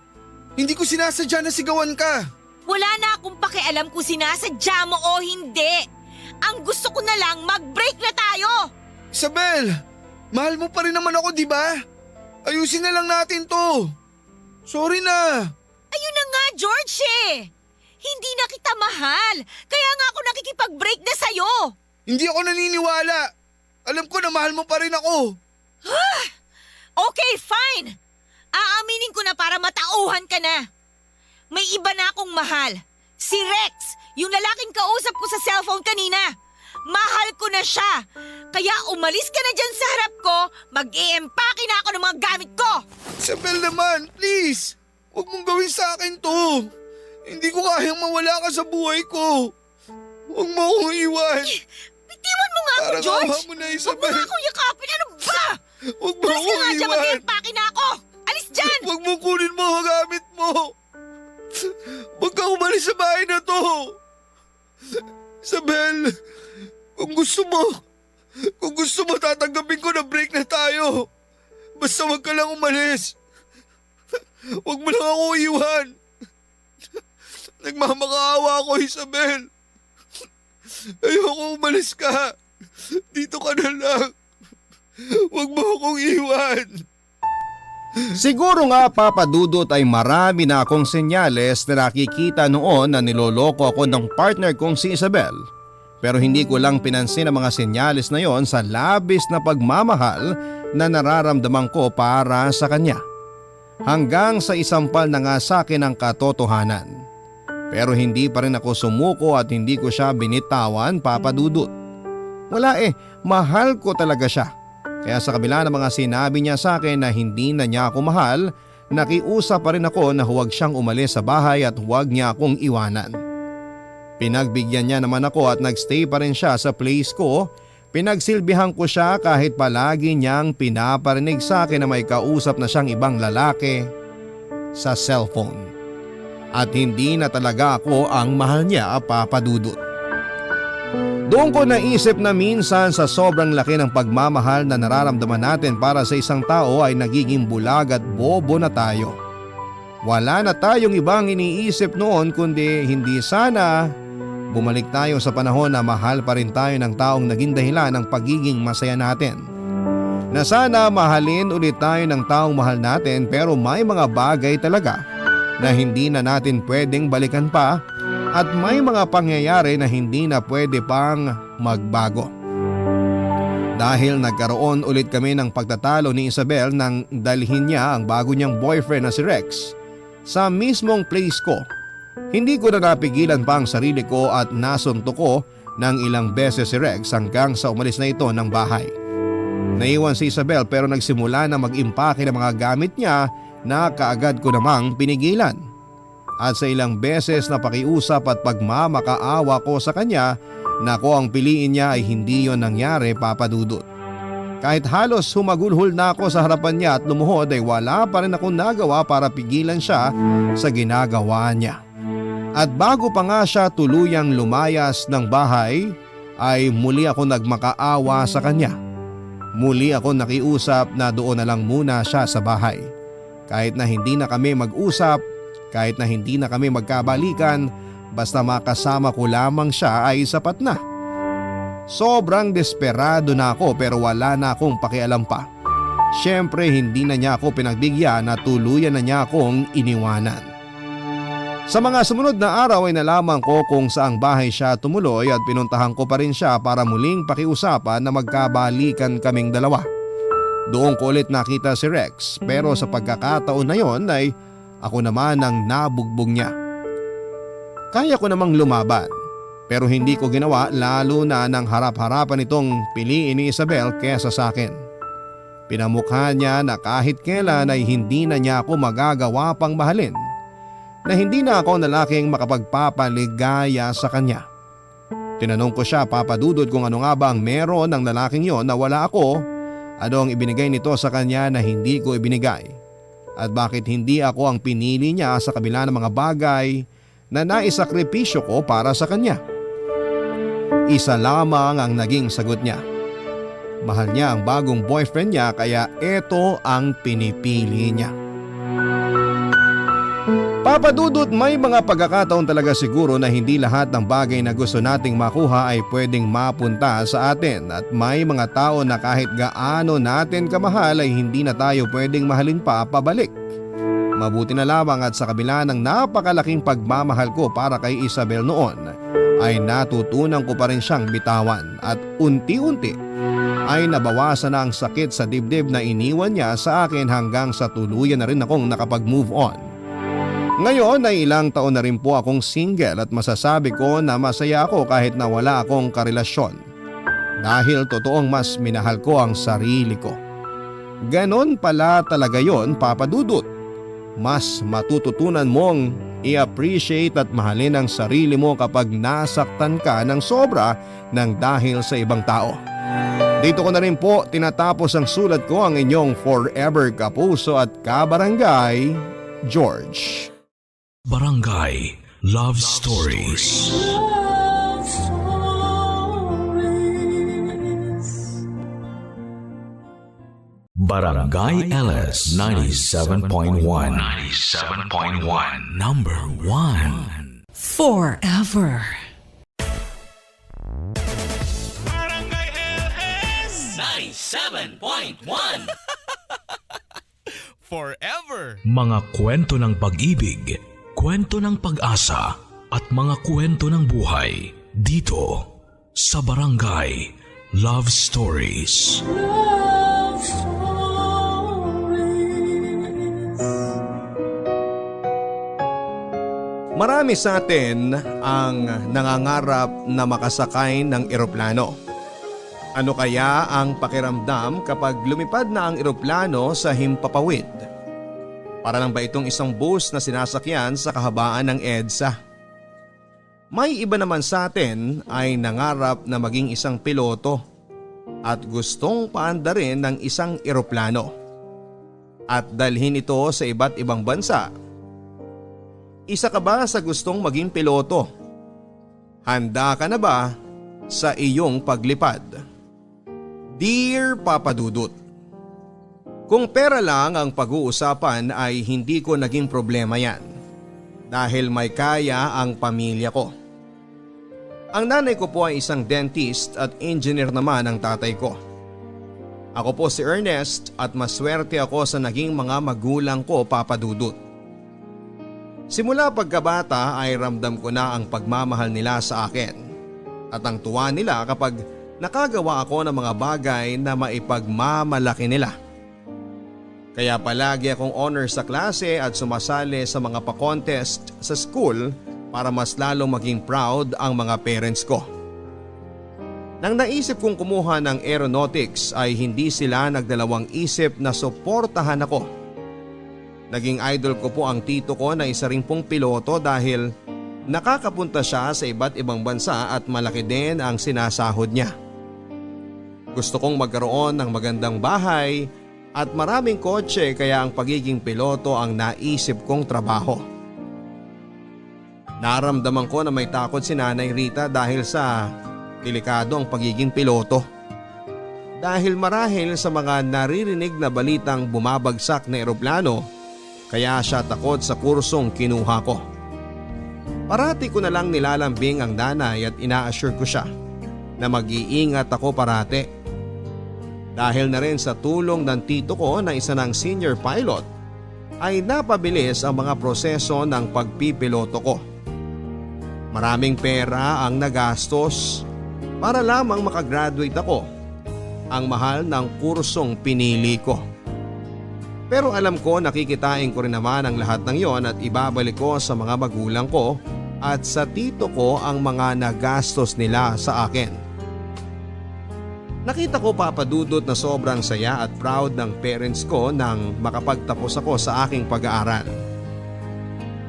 Hindi ko sinasadya na sigawan ka. Wala na akong pakialam kung sinasadya mo o hindi. Ang gusto ko na lang, mag-break na tayo! Isabel, mahal mo pa rin naman ako, di ba? Ayusin na lang natin to. Sorry na. Ayun na nga, George eh! Hindi na kita mahal, kaya nga ako nakikipag-break na sa'yo! Hindi ako naniniwala. Alam ko na mahal mo pa rin ako. Okay, fine! Aaminin ko na para matauhan ka na. May iba na akong mahal. Si Rex, yung lalaking kausap ko sa cellphone kanina. Mahal ko na siya. Kaya umalis ka na dyan sa harap ko, mag-i-empake na ako ng mga gamit ko. Isabel naman, please. Huwag mong gawin sa akin to. Hindi ko kayang mawala ka sa buhay ko. Huwag mo akong iwan. Bitiwan mo nga ako, Parang George! awa mo na, Huwag mo Isabel. nga akong yakapin, ano ba? Huwag mo Alis ka akong nga dyan, iwan. mag-i-empake na ako! Alis dyan! Huwag mong kunin mo ang gamit mo. Huwag ka umalis sa bahay na to. Isabel, kung gusto mo tatanggapin ko na break na tayo. Basta huwag ka lang umalis. Huwag mo lang ako iwan. Nagmamakaawa ako, Isabel. Ayoko umalis ka. Dito ka na lang. Huwag mo akong iwan. Siguro nga Papa Dudut ay marami na akong senyales na nakikita noon na niloloko ako ng partner kong si Isabel. Pero hindi ko lang pinansin ang mga senyales na yon sa labis na pagmamahal na nararamdaman ko para sa kanya. Hanggang sa isampal na nga sa akin ang katotohanan. Pero hindi pa rin ako sumuko at hindi ko siya binitawan, Papa Dudut. Wala mahal ko talaga siya. Kaya sa kabila ng mga sinabi niya sa akin na hindi na niya ako mahal, nakiusap pa rin ako na huwag siyang umalis sa bahay at huwag niya akong iwanan. Pinagbigyan niya naman ako at nagstay pa rin siya sa place ko. Pinagsilbihan ko siya kahit palagi niyang pinaparinig sa akin na may kausap na siyang ibang lalaki sa cellphone. At hindi na talaga ako ang mahal niya, Papa Dudut. Doon ko naisip na minsan sa sobrang laki ng pagmamahal na nararamdaman natin para sa isang tao ay nagiging bulag at bobo na tayo. Wala na tayong ibang iniisip noon kundi hindi sana bumalik tayo sa panahon na mahal pa rin tayo ng taong naging dahilan ng pagiging masaya natin. Na sana mahalin ulit tayo ng taong mahal natin pero may mga bagay talaga na hindi na natin pwedeng balikan pa. At may mga pangyayari na hindi na pwede pang magbago. Dahil nagkaroon ulit kami ng pagtatalo ni Isabel nang dalhin niya ang bago niyang boyfriend na si Rex sa mismong place ko. Hindi ko na napigilan pa ang sarili ko at nasuntok ko ng ilang beses si Rex hanggang sa umalis na ito ng bahay. Naiwan si Isabel pero nagsimula na mag-impake ng mga gamit niya na kaagad ko namang pinigilan. At sa ilang beses na pakiusap at pagmamakaawa ko sa kanya na ko ang piliin niya ay hindi yon nangyari, Papa Dudut. Kahit halos humagulhol na ako sa harapan niya at lumuhod ay wala pa rin akong nagawa para pigilan siya sa ginagawa niya. At bago pa nga siya tuluyang lumayas ng bahay ay muli ako nagmakaawa sa kanya. Muli ako nakiusap na doon na lang muna siya sa bahay. Kahit na hindi na kami mag-usap, kahit na hindi na kami magkabalikan, basta makasama ko lamang siya ay sapat na. Sobrang desperado na ako pero wala na akong pakialam pa. Siyempre hindi na niya ako pinagbigyan na tuluyan na niya akong iniwanan. Sa mga sumunod na araw ay nalaman ko kung saang bahay siya tumuloy at pinuntahan ko pa rin siya para muling pakiusapan na magkabalikan kaming dalawa. Doon ko ulit nakita si Rex pero sa pagkakataon na yon ay ako naman ang nabugbog niya. Kaya ko namang lumaban pero hindi ko ginawa lalo na nang harap-harapan itong piliin ni Isabel kesa sa akin. Pinamukha niya na kahit kailan ay hindi na niya ako magagawa pang mahalin. Na hindi na ako lalaking makapagpapaligaya sa kanya. Tinanong ko siya, Papa Dudut, kung ano nga ba ang meron ng lalaking yon na wala ako Ano ang ibinigay nito sa kanya na hindi ko ibinigay? At bakit hindi ako ang pinili niya sa kabila ng mga bagay na naisakripisyo ko para sa kanya? Isa lamang ang naging sagot niya. Mahal niya ang bagong boyfriend niya kaya ito ang pinipili niya. Papa Dudut, may mga pagkakataon talaga siguro na hindi lahat ng bagay na gusto nating makuha ay pwedeng mapunta sa atin at may mga tao na kahit gaano natin kamahal ay hindi na tayo pwedeng mahalin pa pabalik. Mabuti na lamang at sa kabila ng napakalaking pagmamahal ko para kay Isabel noon ay natutunan ko pa rin siyang bitawan at unti-unti ay nabawasan na ang sakit sa dibdib na iniwan niya sa akin hanggang sa tuluyan na rin akong nakapag-move on. Ngayon ay ilang taon na rin po akong single at masasabi ko na masaya ako kahit na wala akong karelasyon. Dahil totoong mas minahal ko ang sarili ko. Ganon pala talaga yon, Papa Dudut. Mas matututunan mong i-appreciate at mahalin ang sarili mo kapag nasaktan ka ng sobra ng dahil sa ibang tao. Dito ko na rin po tinatapos ang sulat ko, ang inyong forever kapuso at kabarangay, George. Barangay Love Stories. Love Stories. Barangay LS 97.1. 97.1. Number 1. Forever. Barangay LS 97.1. Forever. Mga kwento ng pag-ibig, kwento ng pag-asa at mga kwento ng buhay dito sa Barangay Love Stories. Love Stories. Marami sa atin ang nangangarap na makasakay ng eroplano. Ano kaya ang pakiramdam kapag lumipad na ang eroplano sa himpapawid? Para lang ba itong isang bus na sinasakyan sa kahabaan ng EDSA? May iba naman sa atin ay nangarap na maging isang piloto at gustong paandarin ng isang eroplano at dalhin ito sa iba't ibang bansa. Isa ka ba sa gustong maging piloto? Handa ka na ba sa iyong paglipad? Dear Papa Dudut, kung pera lang ang pag-uusapan ay hindi ko naging problema yan dahil may kaya ang pamilya ko. Ang nanay ko po ay isang dentist at engineer naman ang tatay ko. Ako po si Ernest at maswerte ako sa naging mga magulang ko, Papa Dudut. Simula pagkabata ay ramdam ko na ang pagmamahal nila sa akin at ang tuwa nila kapag nakagawa ako ng mga bagay na maipagmamalaki nila. Kaya palagi akong honor sa klase at sumasali sa mga pa-contest sa school para mas lalong maging proud ang mga parents ko. Nang naisip kong kumuha ng aeronautics ay hindi sila nagdalawang isip na suportahan ako. Naging idol ko po ang tito ko na isa rin pong piloto dahil nakakapunta siya sa iba't ibang bansa at malaki din ang sinasahod niya. Gusto kong magkaroon ng magandang bahay at maraming kotse kaya ang pagiging piloto ang naisip kong trabaho. Naramdaman ko na may takot si Nanay Rita dahil sa delikado ang pagiging piloto. Dahil marahil sa mga naririnig na balitang bumabagsak na eroplano kaya siya takot sa kursong kinuha ko. Parati ko na lang nilalambing ang nanay at ina-assure ko siya na mag-iingat ako parati. Dahil na rin sa tulong ng tito ko na isa ng senior pilot ay napabilis ang mga proseso ng pagpipiloto ko. Maraming pera ang nagastos para lamang makagraduate ako. Ang mahal ng kursong pinili ko. Pero alam ko nakikitain ko rin naman ang lahat ng yon at ibabalik ko sa mga magulang ko at sa tito ko ang mga nagastos nila sa akin. Nakita ko, Papa Dudut, na sobrang saya at proud ng parents ko nang makapagtapos ako sa aking pag-aaral.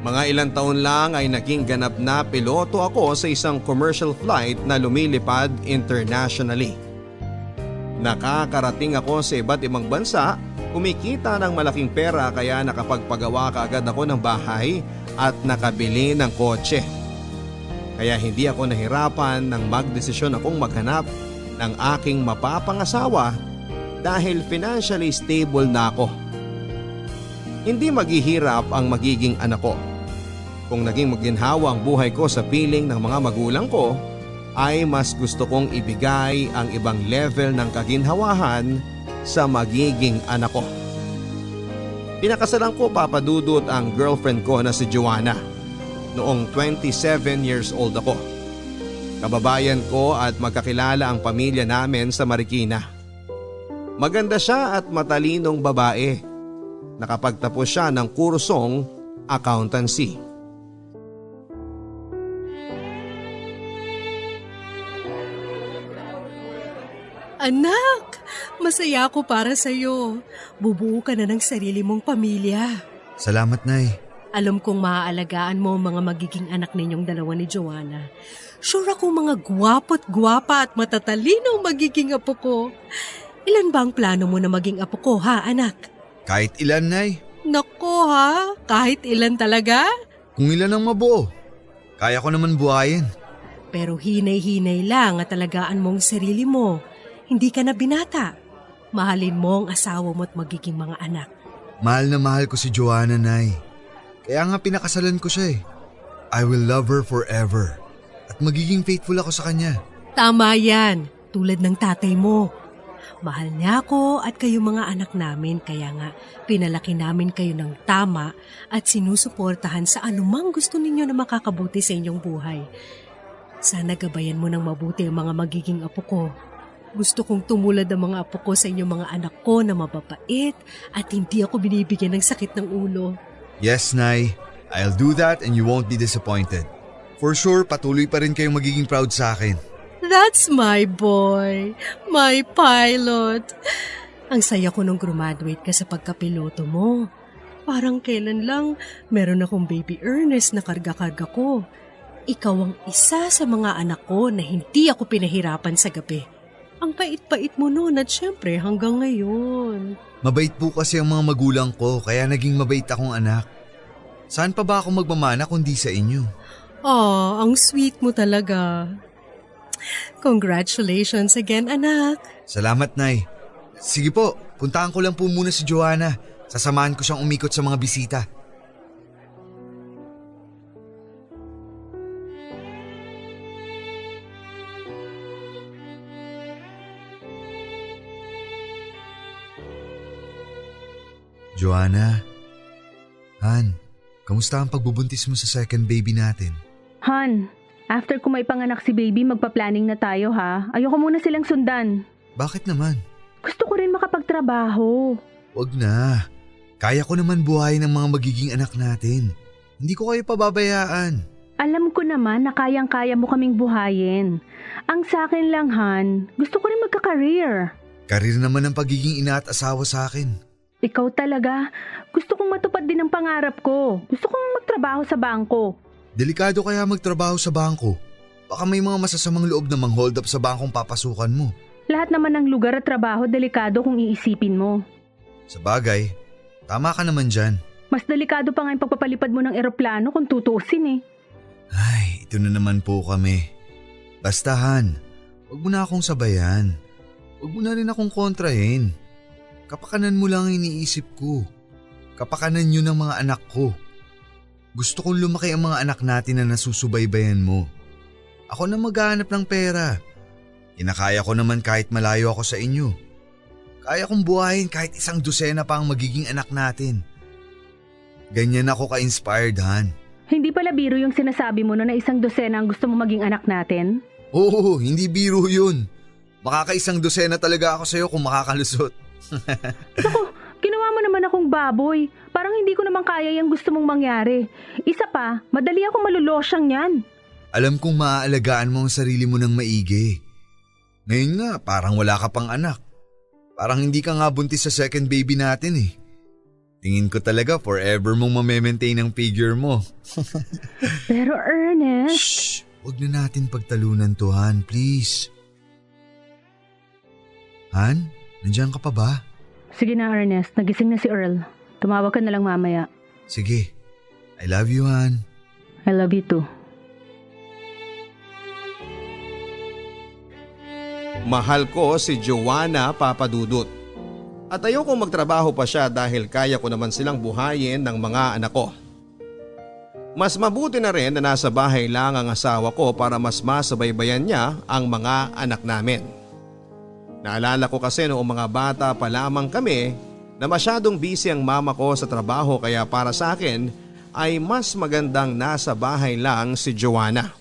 Mga ilang taon lang ay naging ganap na piloto ako sa isang commercial flight na lumilipad internationally. Nakakarating ako sa iba't ibang bansa, kumikita ng malaking pera kaya nakapagpagawa kaagad ako ng bahay at nakabili ng kotse. Kaya hindi ako nahirapan nang magdesisyon akong maghanap ng aking mapapangasawa dahil financially stable na ako. Hindi maghihirap ang magiging anak ko. Kung naging maginhawa ang buhay ko sa piling ng mga magulang ko, ay mas gusto kong ibigay ang ibang level ng kaginhawahan sa magiging anak ko. Pinakasalan ko, Papa Dudut, ang girlfriend ko na si Joanna. Noong 27 years old ako. Kababayan ko at magkakilala ang pamilya namin sa Marikina. Maganda siya at matalinong babae. Nakapagtapos siya ng kursong accountancy. Anak, masaya ako para sa'yo. Bubuo ka na ng sarili mong pamilya. Salamat, Nay. Alam kong maaalagaan mo ang mga magiging anak ninyong dalawa ni Joanna. Sure ako mga gwapo't gwapa at matatalino ang magiging apo ko. Ilan ba ang plano mo na maging apo ko, ha, anak? Kahit ilan, Nay. Nako ha, kahit ilan talaga? Kung ilan ang mabuo. Kaya ko naman buhayin. Pero hinay-hinay lang at alagaan mo ang sarili mo. Hindi ka na binata. Mahalin mo ang asawa mo at magiging mga anak. Mahal na mahal ko si Joanna, Nay. Kaya nga pinakasalan ko siya eh. I will love her forever. At magiging faithful ako sa kanya. Tama yan, tulad ng tatay mo. Mahal niya ako at kayo mga anak namin, kaya nga pinalaki namin kayo ng tama at sinusuportahan sa anumang gusto ninyo na makakabuti sa inyong buhay. Sana gabayan mo ng mabuti ang mga magiging apo ko. Gusto kong tumulad ang mga apo ko sa inyong mga anak ko na mababait at hindi ako binibigyan ng sakit ng ulo. Yes, Nay. I'll do that and you won't be disappointed. For sure, patuloy pa rin kayong magiging proud sa akin. That's my boy, my pilot. Ang saya ko nung graduate ka sa pagkapiloto mo. Parang kailan lang meron akong baby Ernest na karga-karga ko. Ikaw ang isa sa mga anak ko na hindi ako pinahirapan sa gabi. Ang pait-pait mo noon at syempre hanggang ngayon. Mabait po kasi ang mga magulang ko kaya naging mabait akong anak. Saan pa ba ako magmamana kundi sa inyo? Ang sweet mo talaga. Congratulations again, anak. Salamat, Nay. Sige po, puntahan ko lang po muna si Joanna. Sasamahan ko siyang umikot sa mga bisita. Joanna, Han, kamusta ang pagbubuntis mo sa second baby natin? Han, after ko may panganak si baby, magpa-planning na tayo ha. Ayoko muna silang sundan. Bakit naman? Gusto ko rin makapagtrabaho. Wag na. Kaya ko naman buhayin ang mga magiging anak natin. Hindi ko kayo pababayaan. Alam ko naman na kayang-kaya mo kaming buhayin. Ang sa akin lang, Han, gusto ko rin magka-career. Karir naman ang pagiging ina at asawa sa akin. Ikaw talaga. Gusto kong matupad din ang pangarap ko. Gusto kong magtrabaho sa bangko. Delikado kaya magtrabaho sa bangko. Baka may mga masasamang loob na mang-hold up sa bangkong papasukan mo. Lahat naman ng lugar at trabaho delikado kung iisipin mo. Sa bagay, tama ka naman dyan. Mas delikado pa nga yung pagpapalipad mo ng eroplano kung tutuusin eh. Ay, ito na naman po kami. Basta Han, wag mo na akong sabayan. Wag mo na rin akong kontrahin. Kapakanan mo lang ang iniisip ko. Kapakanan yun ng mga anak ko. Gusto kong lumaki ang mga anak natin na nasusubaybayan mo. Ako na maghahanap ng pera. Kinakaya ko naman kahit malayo ako sa inyo. Kaya kong buhayin kahit 1 dosena pa ang magiging anak natin. Ganyan ako ka-inspired, Han. Hindi pala biro yung sinasabi mo na 1 dosena ang gusto mo maging anak natin? Oo, hindi biro yun. Makaka 1 dosena talaga ako sa'yo kung makakalusot. Naku, ginawa mo naman akong baboy. Parang hindi ko naman kaya yung gusto mong mangyari. Isa pa, madali ako malulosyang yan. Alam kong maaalagaan mo ang sarili mo ng maigi. Ngayon nga, parang wala ka pang anak. Parang hindi ka nga buntis sa second baby natin eh. Tingin ko talaga forever mong mamaintain ang figure mo. Pero Ernest… Shh! Huwag na natin pagtalunan to, Han, please. Han, nandiyan ka pa ba? Sige na Ernest, nagising na si Earl. Tumawag ka na lang mamaya. Sige. I love you, Han. I love you too. Mahal ko si Joanna, Papa Dudut. At ayokong magtrabaho pa siya dahil kaya ko naman silang buhayin ng mga anak ko. Mas mabuti na rin na nasa bahay lang ang asawa ko para mas masubaybayan niya ang mga anak namin. Naalala ko kasi noong mga bata pa lamang kami na masyadong busy ang mama ko sa trabaho kaya para sa akin ay mas magandang nasa bahay lang si Joanna.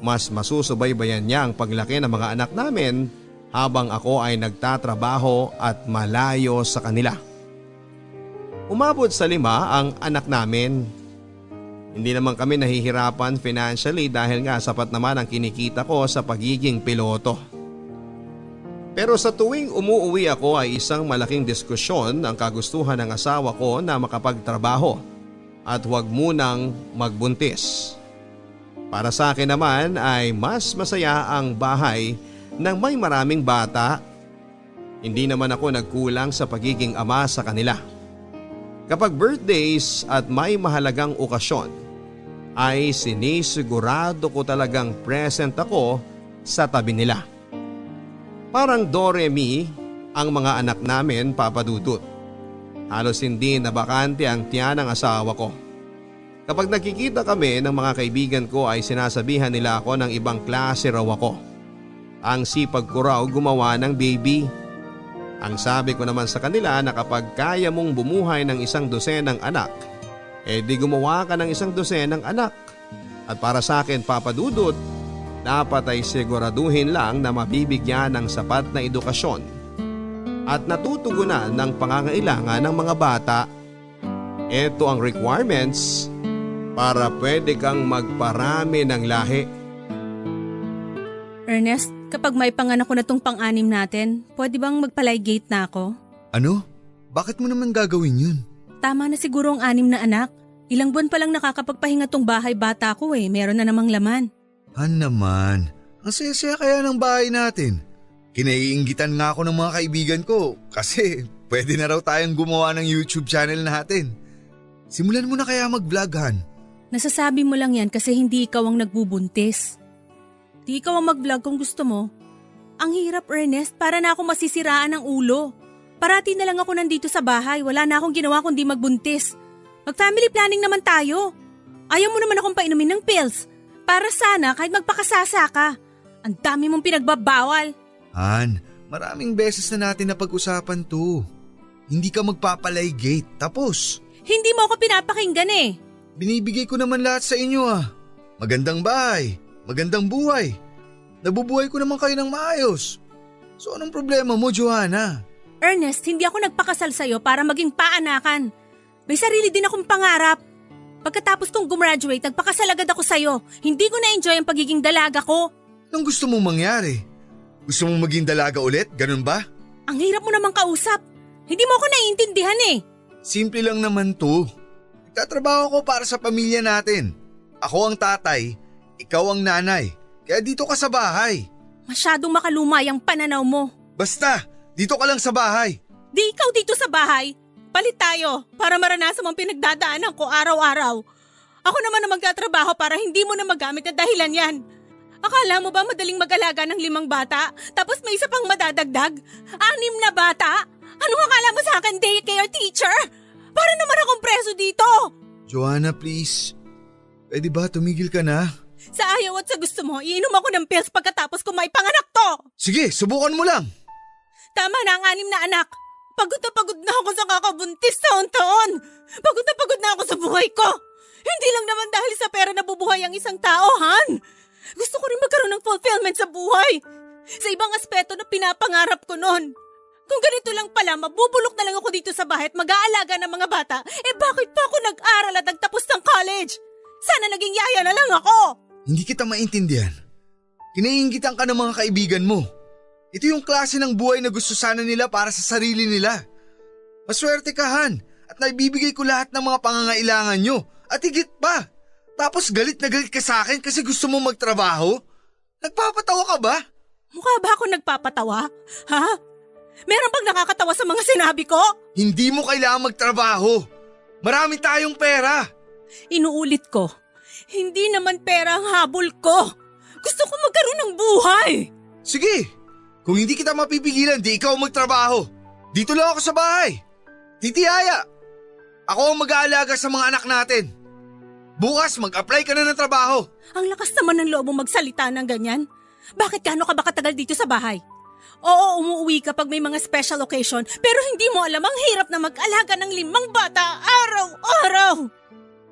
Mas masusubaybayan niya ang paglaki ng mga anak namin habang ako ay nagtatrabaho at malayo sa kanila. Umabot sa 5 ang anak namin. Hindi naman kami nahihirapan financially dahil nga sapat naman ang kinikita ko sa pagiging piloto. Pero sa tuwing umuuwi ako ay isang malaking diskusyon ang kagustuhan ng asawa ko na makapagtrabaho at huwag munang magbuntis. Para sa akin naman ay mas masaya ang bahay nang may maraming bata. Hindi naman ako nagkulang sa pagiging ama sa kanila. Kapag birthdays at may mahalagang okasyon ay sinisigurado ko talagang present ako sa tabi nila. Parang Doremi ang mga anak namin, Papa Dudut. Halos hindi nabakante ang tiyan ng asawa ko. Kapag nakikita kami ng mga kaibigan ko ay sinasabihan nila ako ng ibang klase raw ako. Ang sipag ko raw gumawa ng baby. Ang sabi ko naman sa kanila na kapag kaya mong bumuhay ng 1 dosenang anak, di gumawa ka ng 1 dosenang anak. At para sa akin, Papa Dudut, dapat ay siguraduhin lang na mabibigyan ng sapat na edukasyon at natutugunan ng pangangailangan ng mga bata. Ito ang requirements para pwede kang magparami ng lahi. Ernest, kapag may panganak ko na tong pang-anim natin, pwede bang magpaligate na ako? Ano? Bakit mo naman gagawin yun? Tama na siguro ang 6 na anak. Ilang buwan pa lang nakakapagpahinga tong bahay bata ko meron na namang laman. Han naman, ang saya-saya kaya ng bahay natin. Kinaiinggitan nga ako ng mga kaibigan ko kasi pwede na raw tayong gumawa ng YouTube channel natin. Simulan mo na kaya mag-vlog, Han. Nasasabi mo lang yan kasi hindi ikaw ang nagbubuntis. Di ikaw ang mag-vlog kung gusto mo. Ang hirap, Ernest, para na akong masisiraan ng ulo. Parati na lang ako nandito sa bahay, wala na akong ginawa kundi magbuntis. Mag-family planning naman tayo. Ayaw mo naman akong painumin ng pills. Para sana kahit magpakasasa ka. Ang dami mong pinagbabawal. Han, maraming beses na natin napag-usapan to. Hindi ka magpapalaygate, tapos. Hindi mo ako pinapakinggan Binibigay ko naman lahat sa inyo Magandang bahay, magandang buhay. Nabubuhay ko naman kayo ng maayos. So anong problema mo, Joanna? Ernest, hindi ako nagpakasal sa'yo para maging paanakan. May sarili din akong pangarap. Pagkatapos kong gumraduate, nagpakasal agad ako sa'yo. Hindi ko na-enjoy ang pagiging dalaga ko. Anong gusto mong mangyari? Gusto mong maging dalaga ulit? Ganun ba? Ang hirap mo namang kausap. Hindi mo ako naiintindihan Simple lang naman to. Nagtatrabaho ko para sa pamilya natin. Ako ang tatay, ikaw ang nanay. Kaya dito ka sa bahay. Masyadong makalumay ang pananaw mo. Basta, dito ka lang sa bahay. Di ikaw dito sa bahay. Palit tayo para maranasan mo ang pinagdadaanan ko araw-araw. Ako naman na magtatrabaho para hindi mo na magamit na dahilan yan. Akala mo ba madaling mag-alaga ng 5 bata? Tapos may isa pang madadagdag? 6 na bata? Anong akala mo sa akin, daycare teacher? Para naman akong preso dito! Joanna, please. Pwede ba tumigil ka na? Sa ayaw at sa gusto mo, iinom ako ng pills pagkatapos kung may panganak to! Sige, subukan mo lang. Tama na ang 6 na anak. Pagod na ako sa kakabuntis taon-taon. Pagod na ako sa buhay ko. Hindi lang naman dahil sa pera nabubuhay ang isang tao, Han. Gusto ko rin magkaroon ng fulfillment sa buhay. Sa ibang aspeto na pinapangarap ko noon. Kung ganito lang pala, mabubulok na lang ako dito sa bahay at mag-aalaga ng mga bata, bakit pa ako nag-aral at nagtapos ng college? Sana naging yaya na lang ako. Hindi kita maintindihan. Kinaiinggitan ka ng mga kaibigan mo. Ito yung klase ng buhay na gusto sana nila para sa sarili nila. Maswerte ka, Han, at naibibigay ko lahat ng mga pangangailangan nyo. At higit pa. Tapos galit na galit ka sa akin kasi gusto mo magtrabaho? Nagpapatawa ka ba? Mukha ba ako nagpapatawa? Ha? Meron bang nakakatawa sa mga sinabi ko? Hindi mo kailangan magtrabaho. Marami tayong pera. Inuulit ko, hindi naman pera ang habol ko. Gusto ko magkaroon ng buhay. Sige, kung hindi kita mapipigilan, di ikaw magtrabaho. Dito lang ako sa bahay. Titihaya. Ako ang mag-aalaga sa mga anak natin. Bukas mag-apply ka na ng trabaho. Ang lakas naman ng loob mo magsalita ng ganyan. Bakit gaano ka ba katagal dito sa bahay? Oo, umuwi ka pag may mga special occasion, pero hindi mo alam ang hirap na mag-alaga ng 5 bata araw-araw.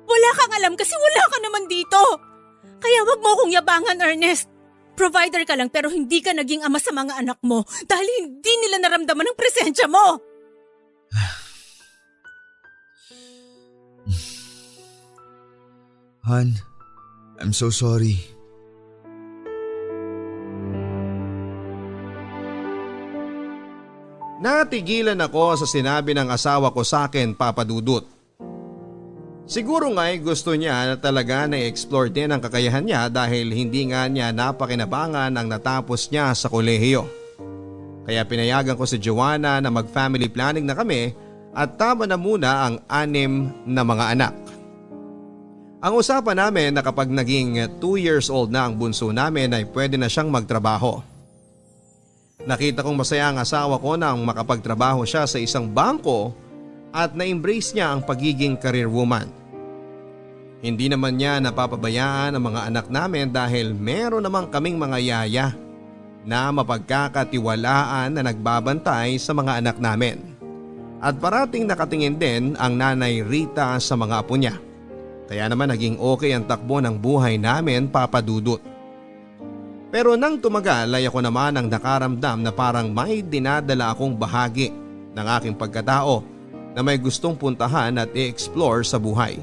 Wala kang alam kasi wala ka naman dito. Kaya wag mo akong yabangan, Ernest. Provider ka lang pero hindi ka naging ama sa mga anak mo dahil hindi nila naramdaman ang presensya mo. Han, I'm so sorry. Natigilan ako sa sinabi ng asawa ko sa akin, Papa Dudut. Siguro nga'y gusto niya na talaga na-explore din ang kakayahan niya dahil hindi nga niya napakinabangan ang natapos niya sa kolehiyo. Kaya pinayagan ko si Joanna na mag-family planning na kami at tama na muna ang 6 na mga anak. Ang usapan namin na kapag naging 2 years old na ang bunso namin ay pwede na siyang magtrabaho. Nakita kong masaya ang asawa ko nang makapagtrabaho siya sa isang bangko at na-embrace niya ang pagiging career woman. Hindi naman niya napapabayaan ang mga anak namin dahil meron namang kaming mga yaya na mapagkakatiwalaan na nagbabantay sa mga anak namin. At parating nakatingin din ang nanay Rita sa mga apo niya. Kaya naman naging okay ang takbo ng buhay namin, Papa Dudut. Pero nang tumagal ay ako naman ang nakaramdam na parang may dinadala akong bahagi ng aking pagkatao na may gustong puntahan at i-explore sa buhay.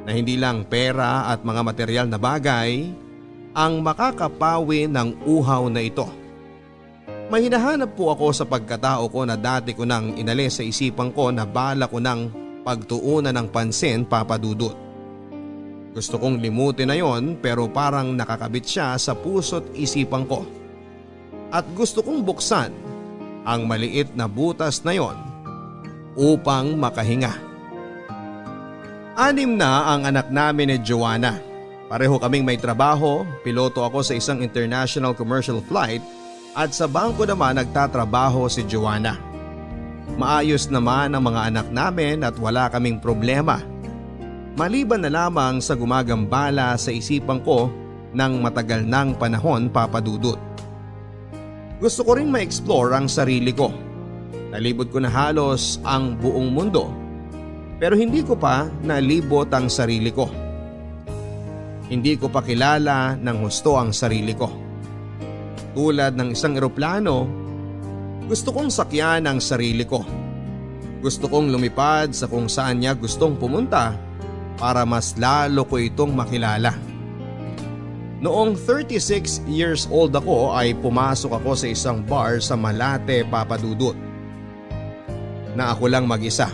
Na hindi lang pera at mga material na bagay ang makakapawi ng uhaw na ito. May hinahanap po ako sa pagkatao ko na dati ko nang inalis sa isipan ko na bala ko nang pagtuunan ng pansin, Papa Dudut. Gusto kong limutin na yon pero parang nakakabit siya sa puso't isipan ko. At gusto kong buksan ang maliit na butas na yon upang makahinga. 6 na ang anak namin ni Joanna. Pareho kaming may trabaho, piloto ako sa isang international commercial flight at sa bangko naman nagtatrabaho si Joanna. Maayos naman ang mga anak namin at wala kaming problema. Maliban na lamang sa gumagambala sa isipan ko ng matagal ng panahon, Papa Dudut. Gusto ko ring ma-explore ang sarili ko. Nalibot ko na halos ang buong mundo. Pero hindi ko pa nalibot ang sarili ko. Hindi ko pa kilala ng husto ang sarili ko. Tulad ng isang eroplano, gusto kong sakyan ang sarili ko. Gusto kong lumipad sa kung saan niya gustong pumunta para mas lalo ko itong makilala. Noong 36 years old ako ay pumasok ako sa isang bar sa Malate, Papa Dudut. Na ako lang mag-isa.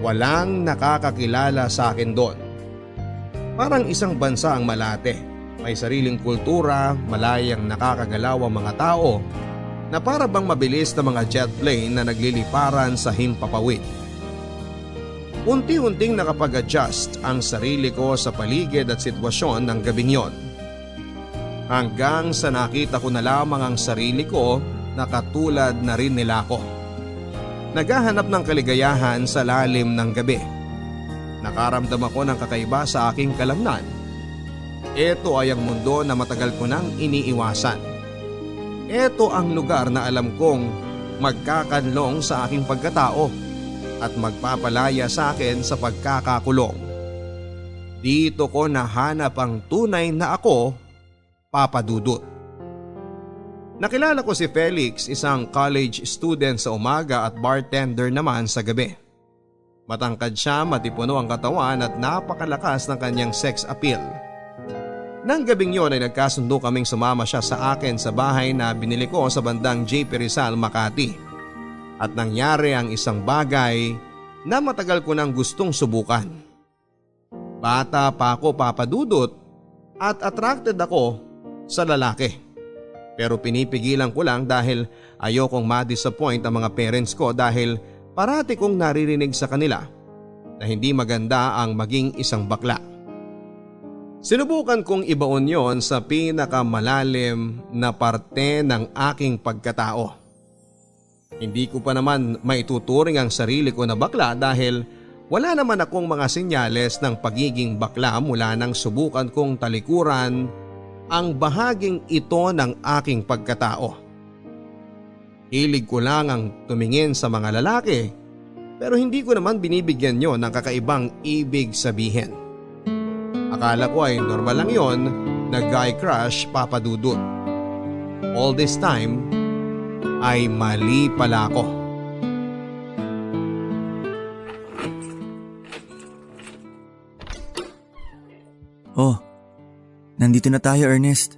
Walang nakakakilala sa akin doon. Parang isang bansa ang Malate. May sariling kultura, malayang nakakagalaw ang mga tao na para bang mabilis na mga jet plane na nagliliparan sa himpapawid. Unti-unting nakapag-adjust ang sarili ko sa paligid at sitwasyon ng gabing yon. Hanggang sa nakita ko na lamang ang sarili ko na katulad na rin nila ako. Naghahanap ng kaligayahan sa lalim ng gabi. Nakaramdam ako ng kakaiba sa aking kalamnan. Ito ay ang mundo na matagal ko nang iniiwasan. Ito ang lugar na alam kong magkakanlong sa aking pagkatao at magpapalaya sa akin sa pagkakakulong. Dito ko nahanap ang tunay na ako, Papa Dudut. Nakilala ko si Felix, isang college student sa umaga at bartender naman sa gabi. Matangkad siya, matipuno ang katawan at napakalakas ng kanyang sex appeal. Nang gabing yon ay nagkasundo kaming sumama siya sa akin sa bahay na binili ko sa bandang JP Rizal, Makati. At nangyari ang isang bagay na matagal ko nang gustong subukan. Bata pa ako, Papa Dudut, at attracted ako sa lalaki. Pero pinipigilan ko lang dahil ayokong ma-disappoint ang mga parents ko dahil parati kong naririnig sa kanila na hindi maganda ang maging isang bakla. Sinubukan kong ibaon yon sa pinakamalalim na parte ng aking pagkatao. Hindi ko pa naman maituturing ang sarili ko na bakla dahil wala naman akong mga senyales ng pagiging bakla mula nang subukan kong talikuran ang bahaging ito ng aking pagkatao. Hilig ko lang ang tumingin sa mga lalaki pero hindi ko naman binibigyan yon ng kakaibang ibig sabihin. Akala ko ay normal lang yon na guy crush, Papa Dudut. All this time ay mali pala ako. Oh, nandito na tayo, Ernest.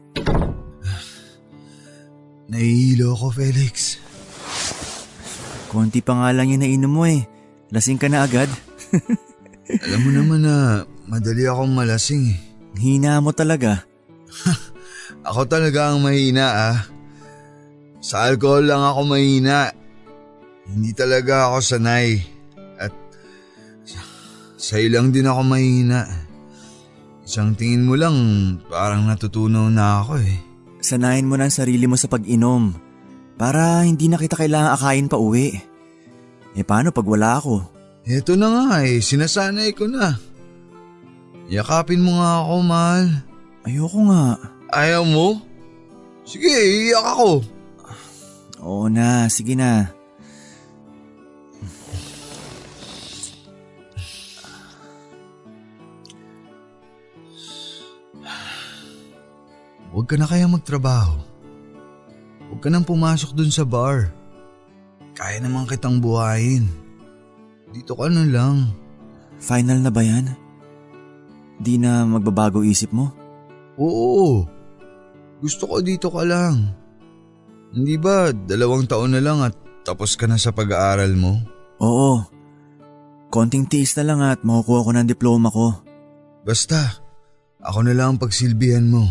Nahihilo ako, Felix. Konti pa nga lang yung nainom mo eh. Lasing ka na agad. Alam mo naman na madali akong malasing eh. Hina mo talaga. Ako talaga ang mahina Sa alcohol lang ako mahina. Hindi talaga ako sanay. At sa'yo lang din ako mahina. Isang tingin mo lang parang natutunaw na ako eh. Sanayin mo na ang sarili mo sa pag-inom para hindi na kita kailangan akayin pa uwi. Paano pag wala ako? Eto na nga sinasanay ko na. Yakapin mo nga ako, mahal. Ayoko nga. Ayaw mo? Sige, iyak ako. Oo na, sige na. Huwag ka na kayang magtrabaho. Huwag ka nang pumasok dun sa bar. Kaya naman kitang buhayin. Dito ka na lang. Final na ba yan? Di na magbabago isip mo? Oo. Gusto ko dito ka lang. Hindi ba 2 taon na lang at tapos ka na sa pag-aaral mo? Oo. Konting tiis na lang at makukuha ko ng diploma ko. Basta, ako na lang ang pagsilbihan mo.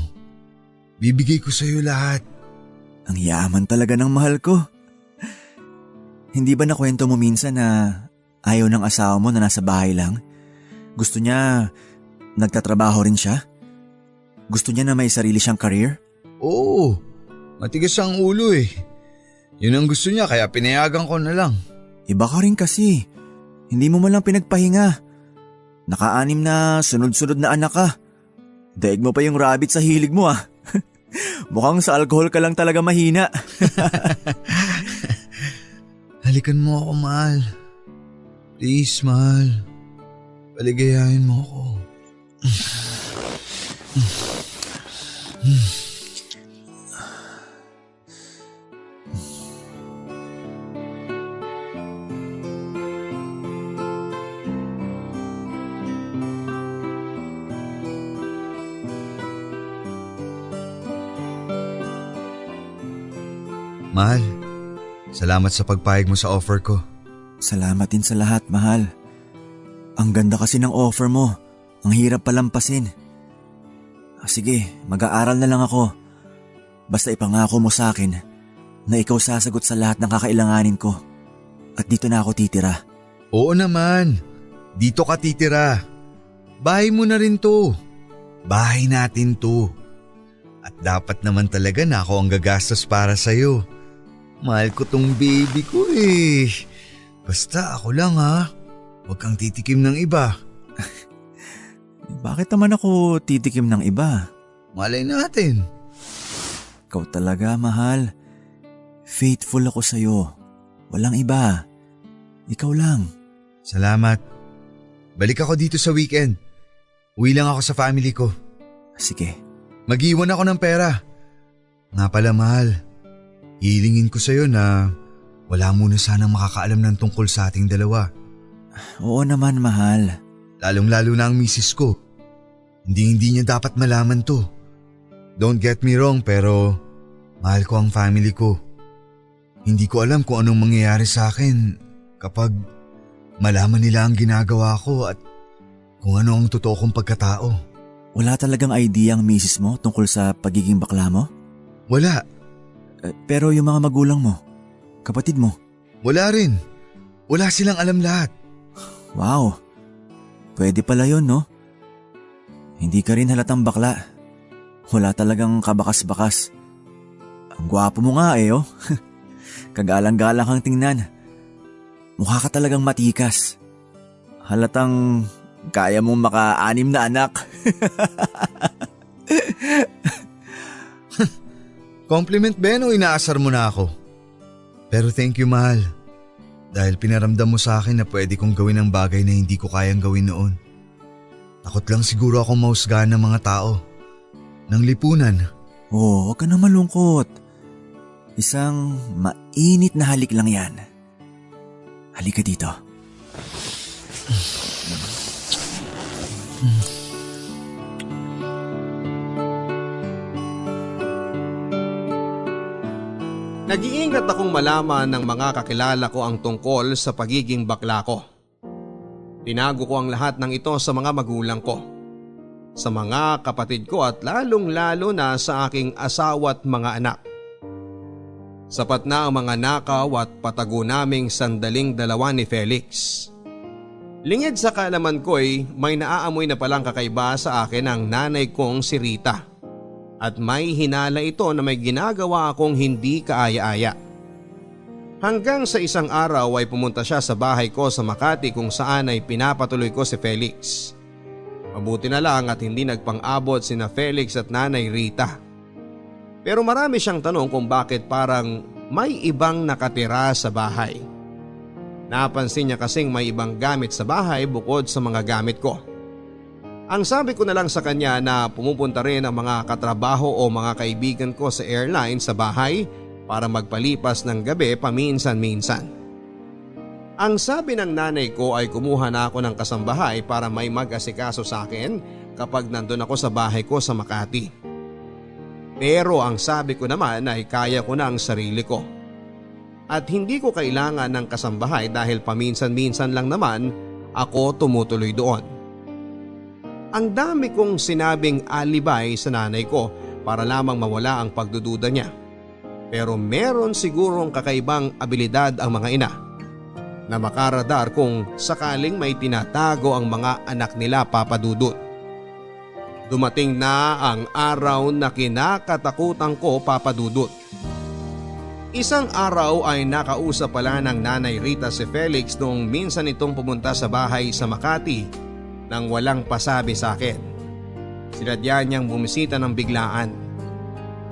Bibigay ko sa'yo lahat. Ang yaman talaga ng mahal ko. Hindi ba nakwento mo minsan na ayaw ng asawa mo na nasa bahay lang? Gusto niya nagtatrabaho rin siya? Gusto niya na may sarili siyang career? Oo, matigas ang ulo eh. Yun ang gusto niya kaya pinayagan ko na lang. Iba ka rin kasi. Hindi mo man lang pinagpahinga. Naka-6 na sunod-sunod na anak ka. Daig mo pa yung rabbit sa hilig mo ah. Mukhang sa alcohol ka lang talaga mahina. Halikan mo ako, mahal. Please, mahal. Paligayahin mo ako. Mahal, salamat sa pagpayag mo sa offer ko. Salamat din sa lahat, mahal. Ang ganda kasi ng offer mo. Ang hirap palampasin. Sige, mag-aaral na lang ako. Basta ipangako mo sa akin na ikaw sasagot sa lahat ng kakailanganin ko. At dito na ako titira. Oo naman, dito ka titira. Bahay mo na rin to. Bahay natin to. At dapat naman talaga na ako ang gagastos para sa'yo. Mahal ko tong baby ko eh. Basta ako lang ha. Huwag kang titikim ng iba. Bakit naman ako titikim ng iba? Malay natin. Ikaw talaga, mahal. Faithful ako sa'yo. Walang iba. Ikaw lang. Salamat. Balik ako dito sa weekend. Uwi lang ako sa family ko. Sige. Mag-iwan ako ng pera. Nga pala, mahal. Hilingin ko sa'yo na wala muna sanang makakaalam ng tungkol sa ating dalawa. Oo naman, mahal. Lalong-lalo na ang misis ko. Hindi niya dapat malaman to. Don't get me wrong pero mahal ko ang family ko. Hindi ko alam kung anong mangyayari sa akin kapag malaman nila ang ginagawa ko at kung ano ang totoo kong pagkatao. Wala talagang idea ang misis mo tungkol sa pagiging bakla mo? Wala. Pero yung mga magulang mo, kapatid mo, Wala rin. Wala silang alam lahat. wow. Pwede pala yun, no? Hindi ka rin halatang bakla. Wala talagang kabakas-bakas. Ang gwapo mo nga oh. Kagalang-galang kang tingnan. Mukha ka talagang matikas. Halatang kaya mong maka-6 na anak. Compliment Ben o inaasar mo na ako? Pero thank you, mahal. Dahil pinaramdam mo sa akin na pwede kong gawin ang bagay na hindi ko kayang gawin noon. Takot lang siguro akong mahusgahan ng mga tao. Ng lipunan. Huwag ka na malungkot. Isang mainit na halik lang yan. Halika dito. Nag-iingat akong malaman ng mga kakilala ko ang tungkol sa pagiging bakla ko. Tinago ko ang lahat ng ito sa mga magulang ko, sa mga kapatid ko at lalong-lalo na sa aking asawa at mga anak. Sapat na ang mga nakaw at patago naming sandaling dalawa ni Felix. Lingid sa kaalaman ko'y may naaamoy na palang kakaiba sa akin ang nanay kong si Rita. At may hinala ito na may ginagawa akong hindi kaaya-aya. Hanggang sa isang araw ay pumunta siya sa bahay ko sa Makati kung saan ay pinapatuloy ko si Felix. Mabuti na lang at hindi nagpang-abot sina Felix at Nanay Rita. Pero marami siyang tanong kung bakit parang may ibang nakatira sa bahay. Napansin niya kasing may ibang gamit sa bahay bukod sa mga gamit ko. Ang sabi ko na lang sa kanya na pumupunta rin ang mga katrabaho o mga kaibigan ko sa airline sa bahay para magpalipas ng gabi paminsan-minsan. Ang sabi ng nanay ko ay kumuha na ako ng kasambahay para may mag-asikaso sa akin kapag nandun ako sa bahay ko sa Makati. Pero ang sabi ko naman ay kaya ko na ang sarili ko. At hindi ko kailangan ng kasambahay dahil paminsan-minsan lang naman ako tumutuloy doon. Ang dami kong sinabing alibay sa nanay ko para lamang mawala ang pagdududa niya. Pero meron sigurong kakaibang abilidad ang mga ina na makaradar kung sakaling may tinatago ang mga anak nila, Papa Dudut. Dumating na ang araw na kinakatakutan ko, Papa Dudut. Isang araw ay nakausap pala ng Nanay Rita si Felix nung minsan itong pumunta sa bahay sa Makati nang walang pasabi sa akin. Sinadya niyang bumisita ng biglaan.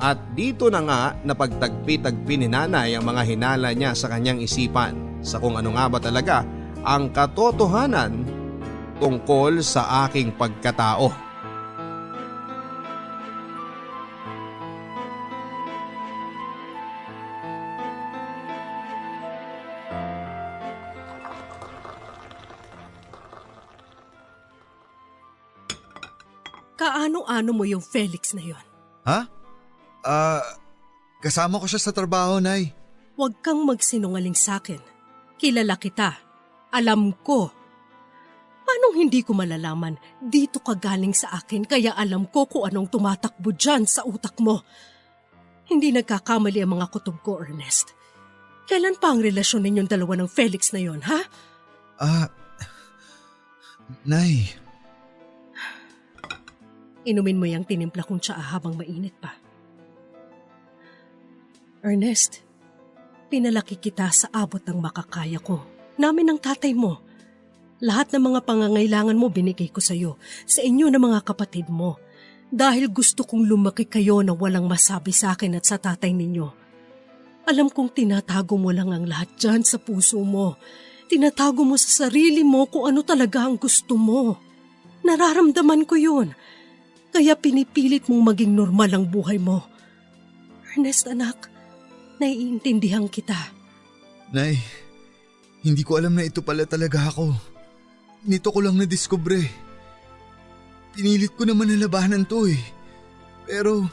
At dito na nga napagtagpi-tagpi ni nanay ang mga hinala niya sa kanyang isipan sa kung ano nga ba talaga ang katotohanan tungkol sa aking pagkatao. Kaano-ano mo yung Felix na yon? Ha? Kasama ko siya sa trabaho, Nay. Huwag kang magsinungaling sa'kin. Kilala kita. Alam ko. Paano hindi ko malalaman dito ka galing sa akin kaya alam ko kung anong tumatakbo dyan sa utak mo. Hindi nagkakamali ang mga kutob ko, Ernest. Kailan pa ang relasyon ninyong dalawa ng Felix na yon, ha? Nay. Inumin mo yung tinimpla kong tsaa habang mainit pa. Ernest, pinalaki kita sa abot ng makakaya ko. Namin ng tatay mo. Lahat ng mga pangangailangan mo binigay ko sa iyo, sa inyo na mga kapatid mo. Dahil gusto kong lumaki kayo na walang masabi sa akin at sa tatay ninyo. Alam kong tinatago mo lang ang lahat dyan sa puso mo. Tinatago mo sa sarili mo kung ano talaga ang gusto mo. Nararamdaman ko yun. Kaya pinipilit mong maging normal ang buhay mo. Ernest, anak, naiintindihan kita. Nay, hindi ko alam na ito pala talaga ako. Nito ko lang nadiskubre. Pinilit ko naman na labanan to eh. Pero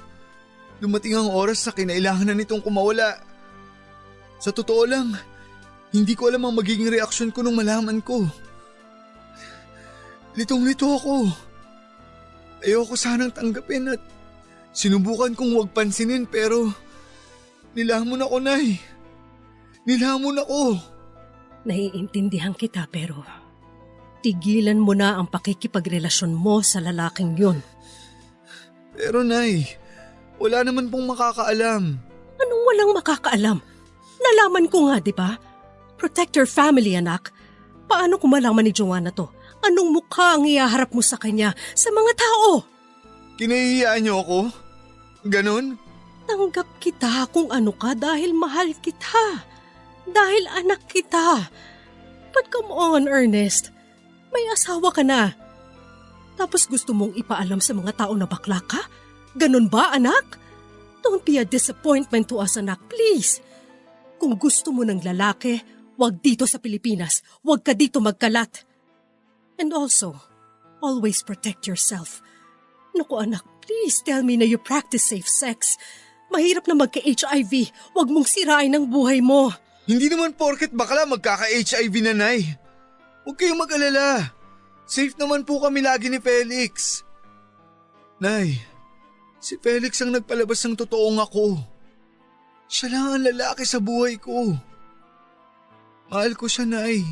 dumating ang oras sa kinailangan na nitong kumawala. Sa totoo lang, hindi ko alam ang magiging reaksyon ko nung malaman ko. Litong-lito ako. Ayoko sanang tanggapin at sinubukan kong huwag pansinin pero Nilamon ako, Nay. Nilamon ako. Naiintindihan kita pero tigilan mo na ang pakikipagrelasyon mo sa lalaking yun. Pero Nay, wala naman pong makakaalam. Anong walang makakaalam? Nalaman ko nga, di ba? Protect your family, anak. Paano kung malaman ni Joanna to? Anong mukha ang ihaharap mo sa kanya sa mga tao? Kinahihiyaan niyo ako? Ganon? Tanggap kita kung ano ka dahil mahal kita. Dahil anak kita. But come on, Ernest. May asawa ka na. Tapos gusto mong ipaalam sa mga tao na bakla ka? Ganon ba, anak? Don't be a disappointment to us, anak, please. Kung gusto mo ng lalaki, wag dito sa Pilipinas. Wag ka dito magkalat. And also, always protect yourself. Naku anak, please tell me na you practice safe sex. Mahirap na magka-HIV. Wag mong sirain ang buhay mo. Hindi naman porket bakla magkaka-HIV na, Nay. Huwag kayong mag-alala. Safe naman po kami lagi ni Felix. Nay, si Felix ang nagpalabas ng totoong ako. Siya lang ang lalaki sa buhay ko. Mahal ko siya, Nay.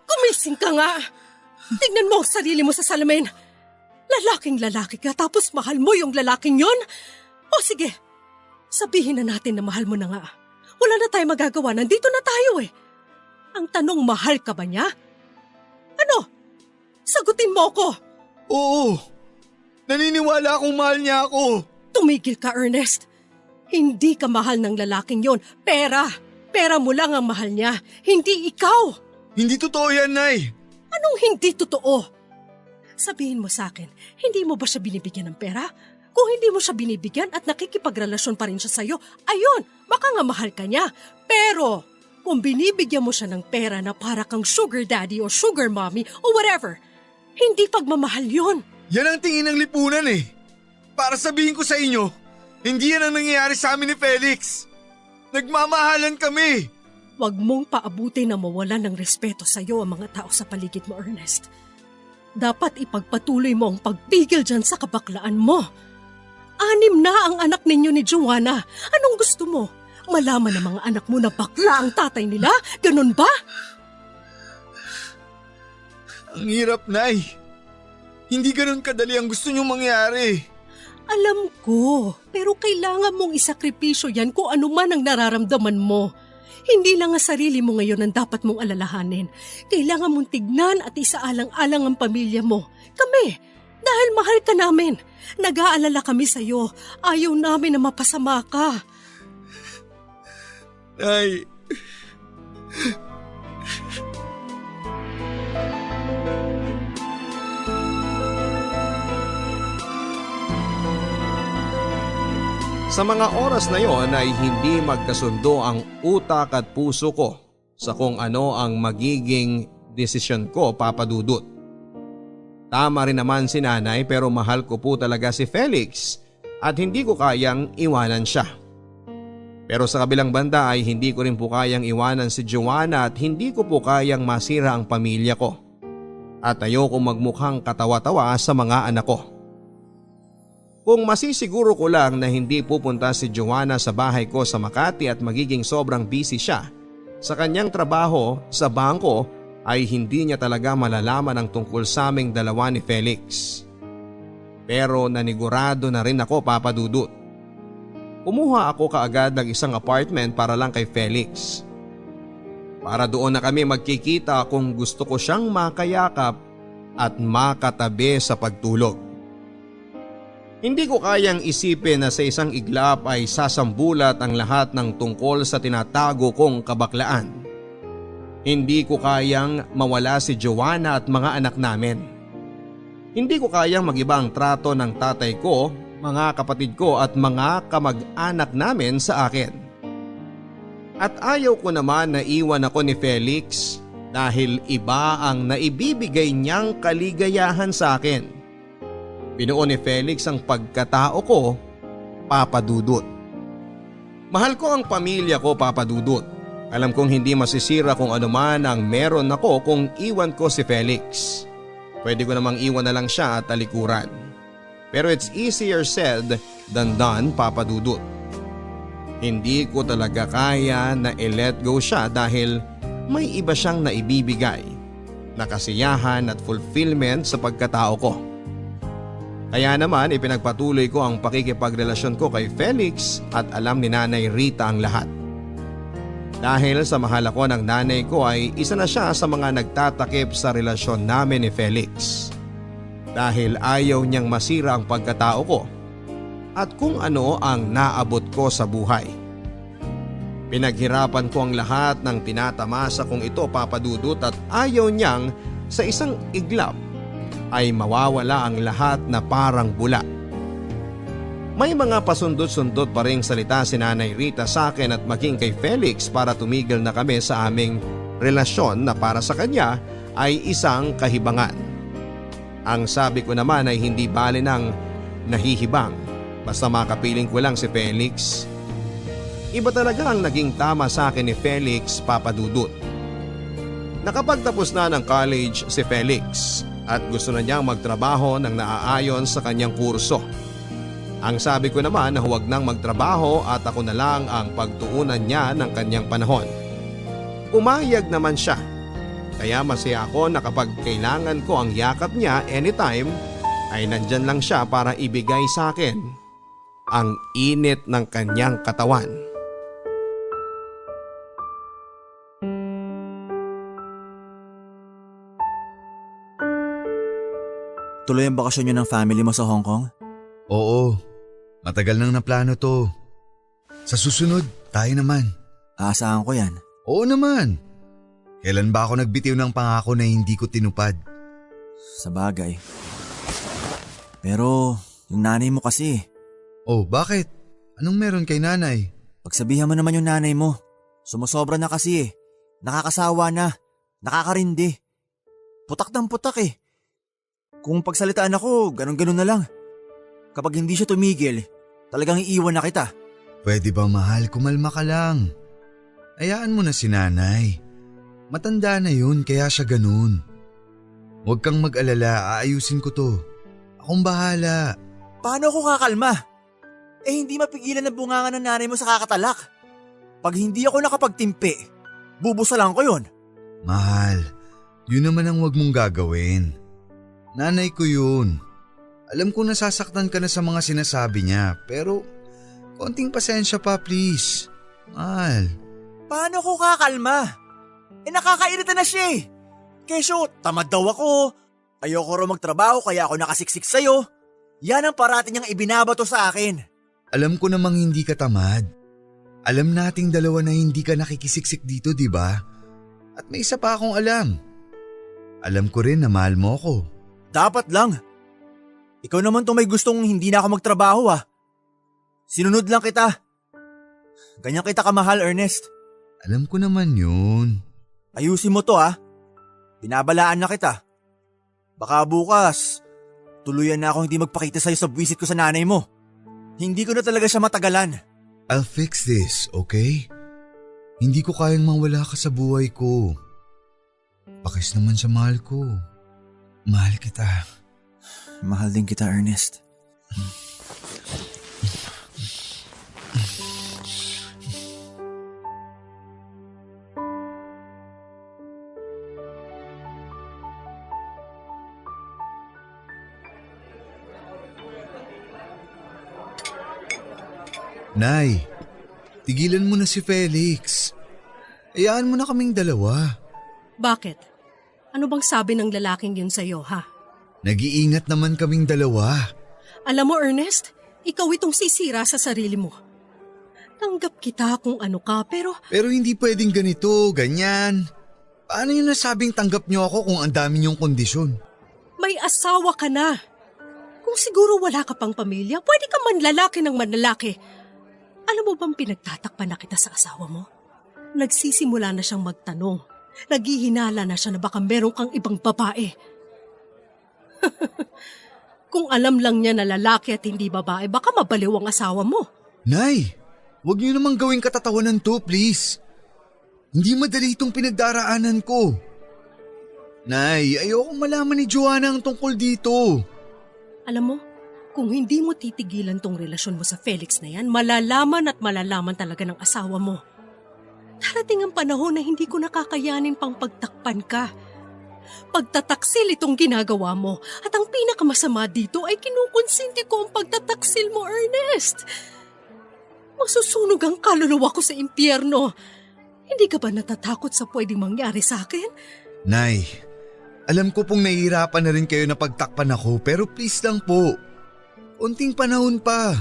Kumising ka nga. Tingnan mo ang sarili mo sa salamin. Lalaking lalaki ka tapos mahal mo yung lalaking yon? O sige, sabihin na natin na mahal mo na nga. Wala na tayong magagawa, nandito na tayo eh. Ang tanong, mahal ka ba niya? Ano? Sagutin mo ko. Oo, naniniwala akong mahal niya ako. Tumigil ka, Ernest. Hindi ka mahal ng lalaking yon. Pera. Pera mo lang ang mahal niya. Hindi ikaw. Hindi totoo yan, Nay. Anong hindi totoo? Sabihin mo sa akin, hindi mo ba siya binibigyan ng pera? Kung hindi mo siya binibigyan at nakikipagrelasyon pa rin siya sa'yo, ayun, baka nga mahal ka niya. Pero kung binibigyan mo siya ng pera na para kang sugar daddy o sugar mommy o whatever, hindi pagmamahal yun. Yan ang tingin ng lipunan eh. Para sabihin ko sa inyo, hindi yan ang nangyayari sa amin ni Felix. Nagmamahalan kami. Huwag mong paabutin na mawalan ng respeto sa iyo ang mga tao sa paligid mo, Ernest. Dapat ipagpatuloy mo ang pagpigil dyan sa kabaklaan mo. 6 na ang anak ninyo ni Joanna. Anong gusto mo? Malaman ng mga anak mo na bakla ang tatay nila? Ganun ba? Ang hirap, Nay. Hindi ganun kadali ang gusto niyong mangyari. Alam ko, pero kailangan mong isakripisyo yan kung ano man ang nararamdaman mo. Hindi lang ang sarili mo ngayon ang dapat mong alalahanin. Kailangan mong tignan at isaalang-alang ang pamilya mo. Kami, dahil mahal ka namin. Nag-aalala kami sa'yo. Ayaw namin na mapasama ka. Nay. Sa mga oras na yon ay hindi magkasundo ang utak at puso ko sa kung ano ang magiging desisyon ko, Papa Dudut. Tama rin naman si nanay pero mahal ko po talaga si Felix at hindi ko kayang iwanan siya. Pero sa kabilang banda ay hindi ko rin po kayang iwanan si Joanna at hindi ko po kayang masira ang pamilya ko. At ayoko magmukhang katawa-tawa sa mga anak ko. Kung masisiguro ko lang na hindi pupunta si Joanna sa bahay ko sa Makati at magiging sobrang busy siya sa kanyang trabaho sa bangko ay hindi niya talaga malalaman ang tungkol sa aming dalawa ni Felix. Pero nanigurado na rin ako, Papa Dudut. Kumuha ako kaagad ng isang apartment para lang kay Felix. Para doon na kami magkikita kung gusto ko siyang makayakap at makatabi sa pagtulog. Hindi ko kayang isipin na sa isang iglap ay sasambulat ang lahat ng tungkol sa tinatago kong kabaklaan. Hindi ko kayang mawala si Joanna at mga anak namin. Hindi ko kayang mag-iba ang trato ng tatay ko, mga kapatid ko at mga kamag-anak namin sa akin. At ayaw ko naman na iwan ako ni Felix dahil iba ang naibibigay niyang kaligayahan sa akin. Binuo ni Felix ang pagkatao ko, Papa Dudut. Mahal ko ang pamilya ko, Papa Dudut. Alam kong hindi masisira kung ano man ang meron ako kung iwan ko si Felix. Pwede ko namang iwan na lang siya at talikuran. Pero it's easier said than done, Papa Dudut. Hindi ko talaga kaya na i-let go siya dahil may iba siyang naibibigay na kasiyahan at fulfillment sa pagkatao ko. Kaya naman ipinagpatuloy ko ang pakikipagrelasyon ko kay Felix at alam ni Nanay Rita ang lahat. Dahil sa mahal ako ng nanay ko ay isa na siya sa mga nagtatakip sa relasyon namin ni Felix. Dahil ayaw niyang masira ang pagkatao ko at kung ano ang naabot ko sa buhay. Pinaghirapan ko ang lahat ng tinatamasa kong ito, Papa Dudut, at ayaw niyang sa isang iglap ay mawawala ang lahat na parang bula. May mga pasundot-sundot pa ring salita si Nanay Rita sa akin at maging kay Felix para tumigil na kami sa aming relasyon na para sa kanya ay isang kahibangan. Ang sabi ko naman ay hindi bale ng nahihibang basta makapiling ko lang si Felix. Iba talaga ang naging tama sa akin ni Felix, Papa Dudut. Nakapagtapos na ng college si Felix at gusto na niyang magtrabaho ng naaayon sa kanyang kurso. Ang sabi ko naman na huwag nang magtrabaho at ako na lang ang pagtuunan niya ng kanyang panahon. Umayag naman siya. Kaya masaya ako na kapag kailangan ko ang yakap niya anytime ay nandyan lang siya para ibigay sa akin ang init ng kanyang katawan. Tuloy ang bakasyon nyo ng family mo sa Hong Kong? Oo, matagal nang naplano to. Sa susunod, tayo naman. Aasahan ko yan. Oo naman. Kailan ba ako nagbitiw ng pangako na hindi ko tinupad? Sa bagay. Pero yung nanay mo kasi. Oh, bakit? Anong meron kay nanay? Pagsabihan mo naman yung nanay mo. Sumusobra na kasi eh. Nakakasawa na. Nakakarindi. Putak ng putak eh. Kung pagsalitaan ako, ganun-ganun na lang. Kapag hindi siya tumigil, talagang iiwan na kita. Pwede ba mahal, kumalma ka lang. Hayaan mo na si nanay. Matanda na yun kaya siya ganun. Huwag kang mag-alala, aayusin ko to. Akong bahala. Paano ako kakalma? Eh hindi mapigilan ang bunganga ng nanay mo sa kakatalak. Pag hindi ako nakapagtimpi, bubusalan ko yun. Mahal, yun naman ang huwag mong gagawin. Nanay ko yun. Alam ko nasasaktan ka na sa mga sinasabi niya, pero konting pasensya pa please. Mahal. Paano ko kakalma? Eh nakakairita na siya eh. Kesyo, tamad daw ako. Ayoko raw magtrabaho kaya ako nakasiksik sa'yo. Yan ang parati niyang ibinabato sa akin. Alam ko namang hindi ka tamad. Alam nating dalawa na hindi ka nakikisiksik dito, di ba? At may isa pa akong alam. Alam ko rin na mahal mo ko. Dapat lang. Ikaw naman to may gustong hindi na ako magtrabaho ah. Sinunod lang kita. Ganyan kita kamahal, Ernest. Alam ko naman yun. Ayusin mo to ah. Binabalaan na kita. Baka bukas, tuluyan na ako hindi magpakita sa'yo sa buwisit ko sa nanay mo. Hindi ko na talaga siya matagalan. I'll fix this, okay? Hindi ko kayang mawala ka sa buhay ko. Pakis naman sa mahal ko. Mahal kita. Mahal din kita, Ernest. Nay, tigilan mo na si Felix. Hayaan mo na kaming dalawa. Bakit? Ano bang sabi ng lalaking yun sa'yo, ha? Nag-iingat naman kaming dalawa. Alam mo, Ernest, ikaw itong sisira sa sarili mo. Tanggap kita kung ano ka, pero Pero hindi pwedeng ganito, ganyan. Paano yung nasabing tanggap niyo ako kung ang dami niyong kondisyon? may asawa ka na. Kung siguro wala ka pang pamilya, pwede ka manlalaki ng manlalaki. Alam mo bang pinagtatakpan na kita sa asawa mo? Nagsisimula na siyang magtanong. Naghihinala na siya na baka meron kang ibang babae. Kung alam lang niya na lalaki at hindi babae, baka mabaliw ang asawa mo. Nay, huwag niyo namang gawing katatawanan to, please. Hindi madali itong pinagdaraanan ko. Nay, ayokong malaman ni Joanna ang tungkol dito. Alam mo, Kung hindi mo titigilan tong relasyon mo sa Felix na yan, malalaman at malalaman talaga ng asawa mo. Darating ang panahon na hindi ko nakakayanin pang pagtakpan ka. Pagtataksil itong ginagawa mo at ang pinakamasama dito ay kinukonsinti ko ang pagtataksil mo, Ernest. Masusunog ang kaluluwa ko sa impyerno. Hindi ka ba natatakot sa pwedeng mangyari sa akin? Nay, alam ko pong nahihirapan na rin kayo na pagtakpan ako pero please lang po. Unting panahon pa.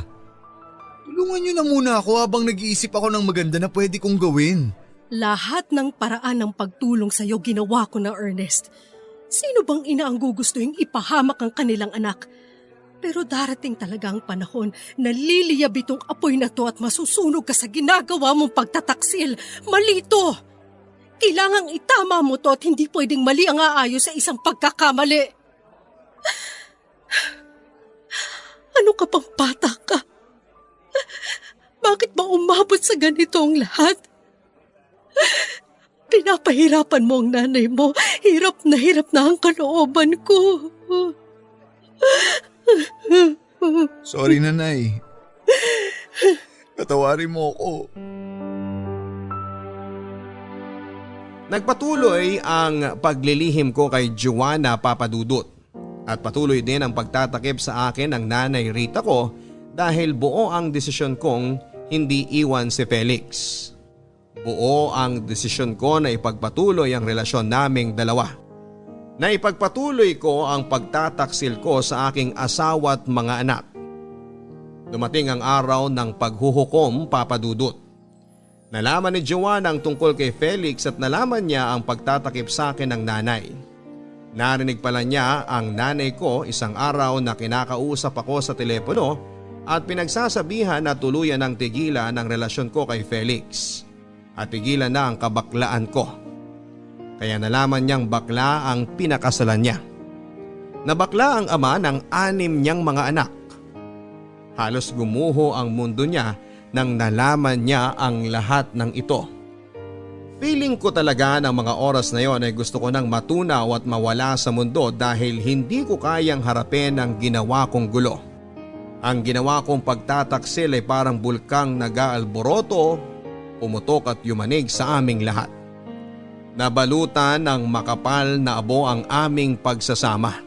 Tulungan niyo na muna ako habang nag-iisip ako ng maganda na pwede kong gawin. Lahat ng paraan ng pagtulong sa'yo ginawa ko na, Ernest. Sino bang ina ang gugustuhin ipahamak ang kanilang anak? Pero darating talaga ang panahon na liliyab itong apoy na to at masusunog ka sa ginagawa mong pagtataksil. Mali ito! Kailangang itama mo to at hindi pwedeng mali ang aayos sa isang pagkakamali. Ano ka pang bata ka? Bakit ba umabot sa ganitong lahat? Pinapahirapan mo ang nanay mo. Hirap na ang kalooban ko. Sorry, Nanay. Patawarin mo ako. Nagpatuloy ang paglilihim ko kay Joanna, Papa Dudut. At patuloy din ang pagtatakip sa akin ng nanay Rita ko dahil buo ang desisyon kong hindi iwan si Felix. Buo ang desisyon ko na ipagpatuloy ang relasyon naming dalawa. Na ipagpatuloy ko ang pagtataksil ko sa aking asawa at mga anak. Dumating ang araw ng paghuhukom, Papa Dudut. Nalaman ni Joanna ang tungkol kay Felix at nalaman niya ang pagtatakip sa akin ng nanay. Narinig pala niya ang nanay ko isang araw na kinakausap ako sa telepono at pinagsasabihan na tuluyan ng tigilan ang relasyon ko kay Felix at tigilan na ang kabaklaan ko. Kaya nalaman niyang bakla ang pinakasalan niya. Na bakla ang ama ng 6 niyang mga anak. Halos gumuho ang mundo niya nang nalaman niya ang lahat ng ito. Feeling ko talaga ng mga oras na yon ay gusto ko nang matunaw at mawala sa mundo dahil hindi ko kayang harapin ang ginawa kong gulo. Ang ginawa kong pagtataksil ay parang bulkang nag-aalboroto, pumutok at yumanig sa aming lahat. Nabalutan ng makapal na abo ang aming pagsasama.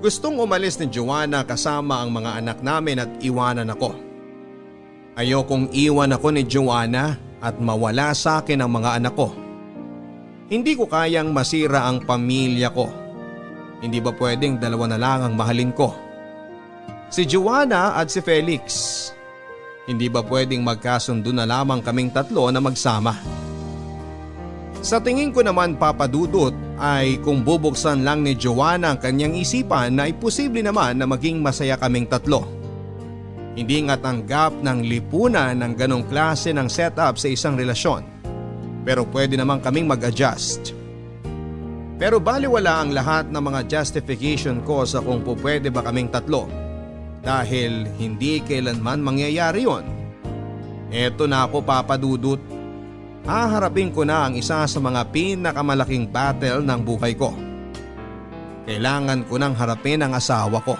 Gustong umalis ni Joanna kasama ang mga anak namin at iwanan ako. Ayokong iwan ako ni Joanna at mawala sa akin ang mga anak ko. Hindi ko kayang masira ang pamilya ko. Hindi ba pwedeng dalawa na lang ang mahalin ko? Si Joanna at si Felix. Hindi ba pwedeng magkasundo na lamang kaming tatlo na magsama? Sa tingin ko naman, Papa Dudut, ay kung bubuksan lang ni Joanna ang kanyang isipan na ay posible naman na maging masaya kaming tatlo. Hindi nga tanggap ng lipunan ng ganong klase ng setup sa isang relasyon. Pero pwede naman kaming mag-adjust. Pero baliwala ang lahat ng mga justification ko sa kung pwede ba kaming tatlo. Dahil hindi kailanman mangyayari yon. Eto na ako, Papa Dudut. Haharapin ko na ang isa sa mga pinakamalaking battle ng buhay ko. Kailangan ko nang harapin ang asawa ko.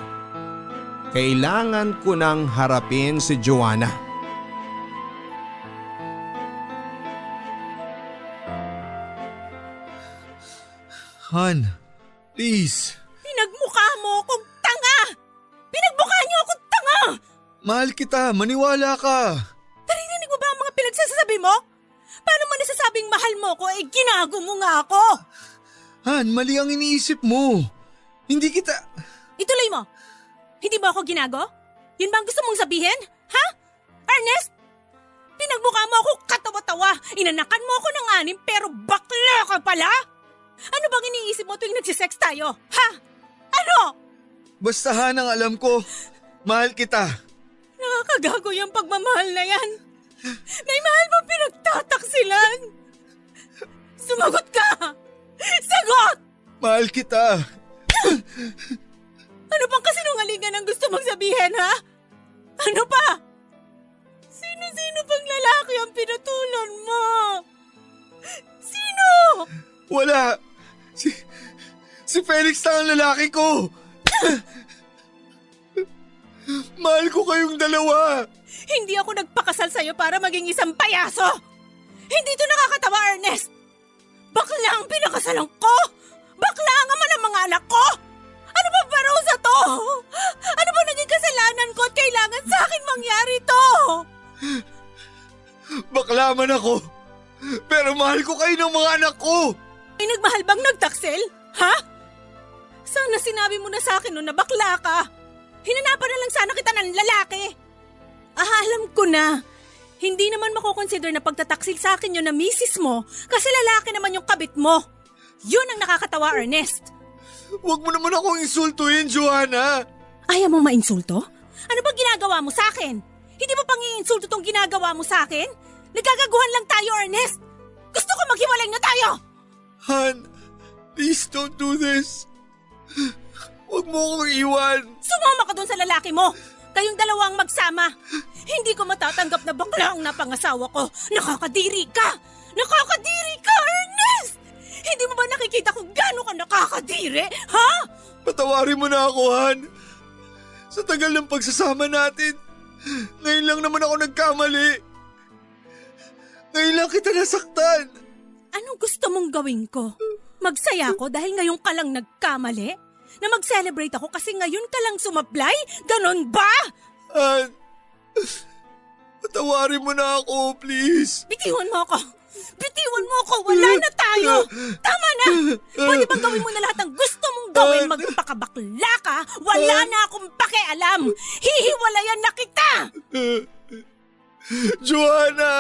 Kailangan ko nang harapin si Joanna. Han, please. Pinagmukha mo akong tanga! Pinagmukha niyo akong tanga! Mahal kita, maniwala ka. Naririnig mo ba ang mga pinagsasabi mo? Paano mo nasasabing mahal mo ko eh ginago mo nga ako? Han, mali ang iniisip mo. Hindi kita… Ituloy mo. Hindi mo ako ginago? Yun ba ang gusto mong sabihin? Ha? Ernest? Pinagmukha mo ako katawa-tawa. Inanakan mo ako ng 6 pero bakla ka pala? Ano bang iniisip mo tuwing nagsisex tayo? Ha? Ano? Basta Han, ang alam ko, mahal kita. Nakakagago yung pagmamahal na yan. May mahal mo pinagtataksilan. Sumagot ka! Sagot! Mahal kita. Ano bang kasinungalingan ang gusto mong sabihin, ha? Ano pa? Sino-sino pang lalaki ang pinatulan mo? Sino? Wala. Si Felix lang ang lalaki ko. Mahal ko kayong dalawa. Hindi ako nagpakasal sa'yo para maging isang payaso! Hindi to nakakatawa, Ernest! Bakla ang pinakasalan ko! Bakla ang ama ng mga anak ko! Ano ba parusa to? Ano ba naging kasalanan ko at kailangan sa akin mangyari to? Bakla man ako, pero mahal ko kayo ng mga anak ko. Ay nagmahal bang nagtaksel? Ha? Sana sinabi mo na sa akin noon na bakla ka. Hinanapan na lang sana kita ng lalaki. Alam ko na. Hindi naman makukonsider na pagtataksil sa akin yun na misis mo kasi lalaki naman yung kabit mo. Yun ang nakakatawa, Ernest. Huwag mo naman akong insultuhin, Joanna. Ayaw mo mainsulto? Ano ba ginagawa mo sa akin? Hindi ba pang-iinsulto tong ginagawa mo sa akin? Nagkagaguhan lang tayo, Ernest. Gusto ko maghiwalay na tayo. Han, please don't do this. Huwag mo akong iwan. Sumama ka dun sa lalaki mo. Kayong dalawang magsama. Hindi ko matatanggap na bakla ang napangasawa ko. Nakakadiri ka! Nakakadiri ka, Ernest! Hindi mo ba nakikita kung gaano ka nakakadiri? Ha? Patawarin mo na ako, Han. Sa tagal ng pagsasama natin, ngayon lang naman ako nagkamali. Ngayon lang kita nasaktan. Anong gusto mong gawin ko? Magsaya ko dahil ngayon ka lang nagkamali? Na mag-celebrate ako kasi ngayon ka lang sumablay? Ganon ba? Han, patawarin mo na ako, please. Bitiwan mo ako! Bitiwan mo ako! Wala na tayo! Tama na! Pwede bang gawin mo na lahat ng gusto mong gawin? Magpakabakla ka? Wala na akong pakialam! Hihiwalayan na kita! Joanna!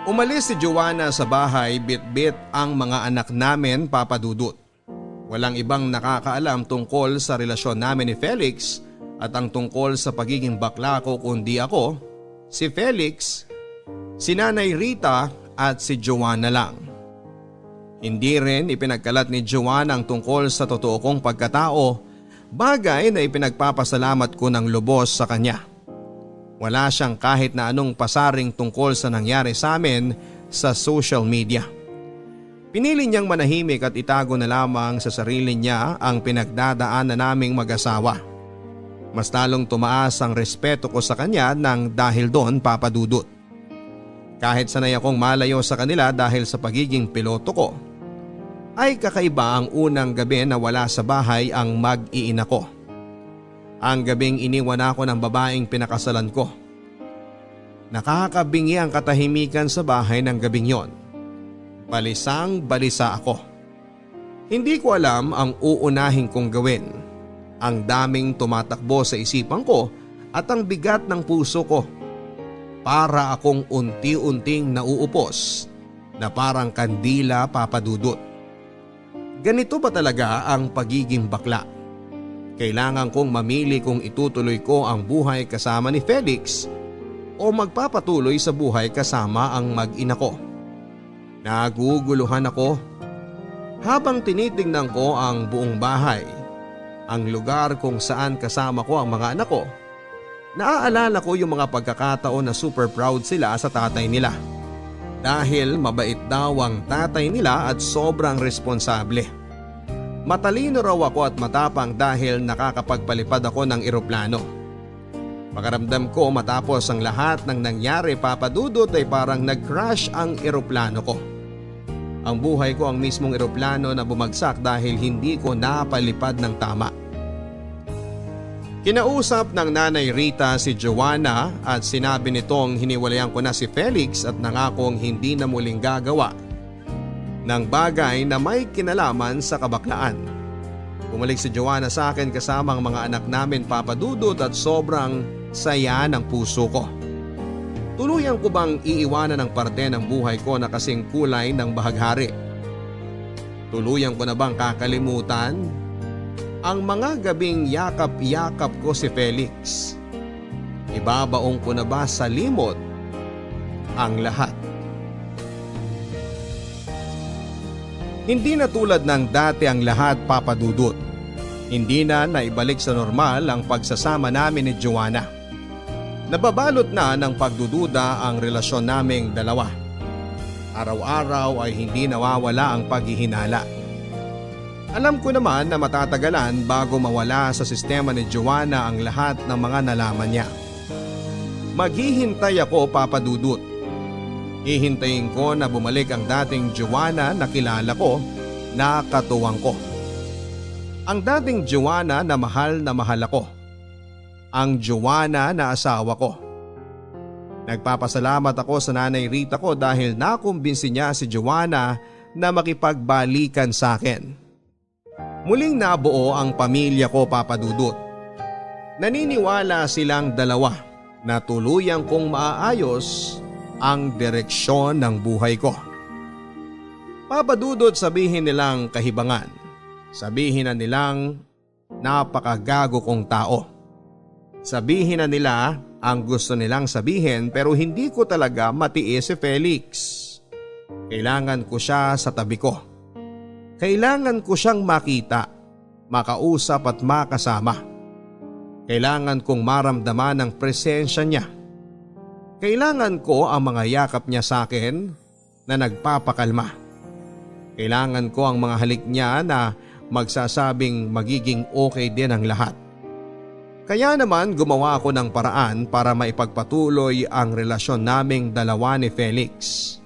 Umalis si Joanna sa bahay bit-bit ang mga anak namin, Papa Dudut. Walang ibang nakakaalam tungkol sa relasyon namin ni Felix at ang tungkol sa pagiging bakla ko kundi ako, si Felix, si Nanay Rita at si Joanna lang. Hindi rin ipinagkalat ni Joanna ang tungkol sa totoo kong pagkatao, bagay na ipinagpapasalamat ko ng lubos sa kanya. Wala siyang kahit na anong pasaring tungkol sa nangyari sa amin sa social media. Pinili niyang manahimik at itago na lamang sa sarili niya ang pinagdadaanan naming mag-asawa. Mas lalong tumaas ang respeto ko sa kanya nang dahil doon, Papa Dudut. Kahit sanay akong malayo sa kanila dahil sa pagiging piloto ko, ay kakaiba ang unang gabi na wala sa bahay ang mag-iina ko. Ang gabing iniwan ako ng babaeng pinakasalan ko. Nakakabingi ang katahimikan sa bahay ng gabing yon. Balisang balisa ako. Hindi ko alam ang uunahin kong gawin. Ang daming tumatakbo sa isipan ko at ang bigat ng puso ko. Para akong unti-unting nauupos na parang kandila, Papa Dudut. Ganito ba talaga ang pagiging bakla? Kailangan kong mamili kung itutuloy ko ang buhay kasama ni Felix o magpapatuloy sa buhay kasama ang mag-ina ko. Naguguluhan ako habang tinitingnan ko ang buong bahay, ang lugar kung saan kasama ko ang mga anak ko. Naaalala ko yung mga pagkakataon na super proud sila sa tatay nila. Dahil mabait daw ang tatay nila at sobrang responsable. Matalino raw ako at matapang dahil nakakapagpalipad ako ng eroplano. Pakaramdam ko matapos ang lahat ng nangyari, Papa Dudut, ay parang nag-crash ang eroplano ko. Ang buhay ko ang mismong eroplano na bumagsak dahil hindi ko napalipad ng tama. Kinausap ng Nanay Rita si Joanna at sinabi nitong hiniwalayan ko na si Felix at nangakong hindi na muling gagawa ng bagay na may kinalaman sa kabaklaan. Bumalik si Joanna sa akin kasama ang mga anak namin, Papa Dudut, at sobrang saya ng puso ko. Tuluyan ko bang iiwanan ang parte ng buhay ko na kasing kulay ng bahaghari? Tuluyan ko na bang kakalimutan ang mga gabing yakap-yakap ko si Felix? Ibabaong ko na ba sa limot ang lahat? Hindi na tulad ng dati ang lahat, Papa Dudut. Hindi na naibalik sa normal ang pagsasama namin ni Joanna. Nababalot na ng pagdududa ang relasyon naming dalawa. Araw-araw ay hindi nawawala ang paghihinala. Alam ko naman na matatagalan bago mawala sa sistema ni Joanna ang lahat ng mga nalaman niya. Maghihintay ako, Papa Dudut. Hihintayin ko na bumalik ang dating Joanna na kilala ko, na katuwang ko. Ang dating Joanna na mahal ako. Ang Joanna na asawa ko. Nagpapasalamat ako sa Nanay Rita ko dahil nakumbinsi niya si Joanna na makipagbalikan sa akin. Muling nabuo ang pamilya ko, Papa Dudut. Naniniwala silang dalawa na tuluyang kong maaayos ang direksyon ng buhay ko. Papa Dudut, sabihin nilang kahibangan. Sabihin na nilang napakagago kong tao. Sabihin na nila ang gusto nilang sabihin pero hindi ko talaga matiis si Felix. Kailangan ko siya sa tabi ko. Kailangan ko siyang makita, makausap at makasama. Kailangan kong maramdaman ang presensya niya. Kailangan ko ang mga yakap niya sa akin na nagpapakalma. Kailangan ko ang mga halik niya na magsasabing magiging okay din ang lahat. Kaya naman gumawa ako ng paraan para maipagpatuloy ang relasyon naming dalawa ni Felix.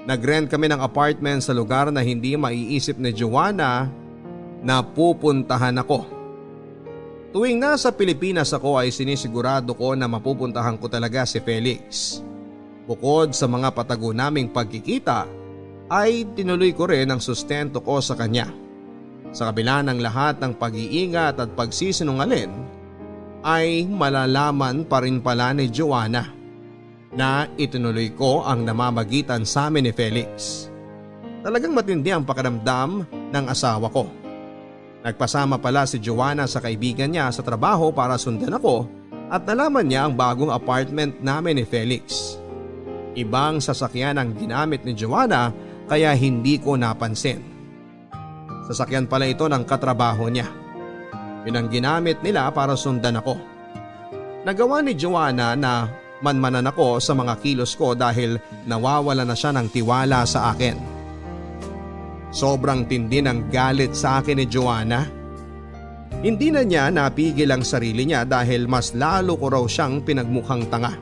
Nag-rent kami ng apartment sa lugar na hindi maiisip ni Joanna na pupuntahan ako. Tuwing nasa Pilipinas ako ay sinisigurado ko na mapupuntahan ko talaga si Felix. Bukod sa mga patago naming pagkikita, ay tinuloy ko rin ang sustento ko sa kanya. Sa kabila ng lahat ng pag-iingat at pagsisinungaling, ay malalaman pa rin pala ni Joanna na itinuloy ko ang namamagitan sa amin ni Felix. Talagang matindi ang pakiramdam ng asawa ko. Nagpasama pala si Joanna sa kaibigan niya sa trabaho para sundan ako at nalaman niya ang bagong apartment namin ni Felix. Ibang sasakyan ang ginamit ni Joanna kaya hindi ko napansin. Sasakyan pala ito ng katrabaho niya. Yun ang ginamit nila para sundan ako. Nagawa ni Joanna na manmanan ako sa mga kilos ko dahil nawawala na siya ng tiwala sa akin. Sobrang tindi ng galit sa akin ni Joanna. Hindi na niya napigil ang sarili niya dahil mas lalo ko raw siyang pinagmukhang tanga.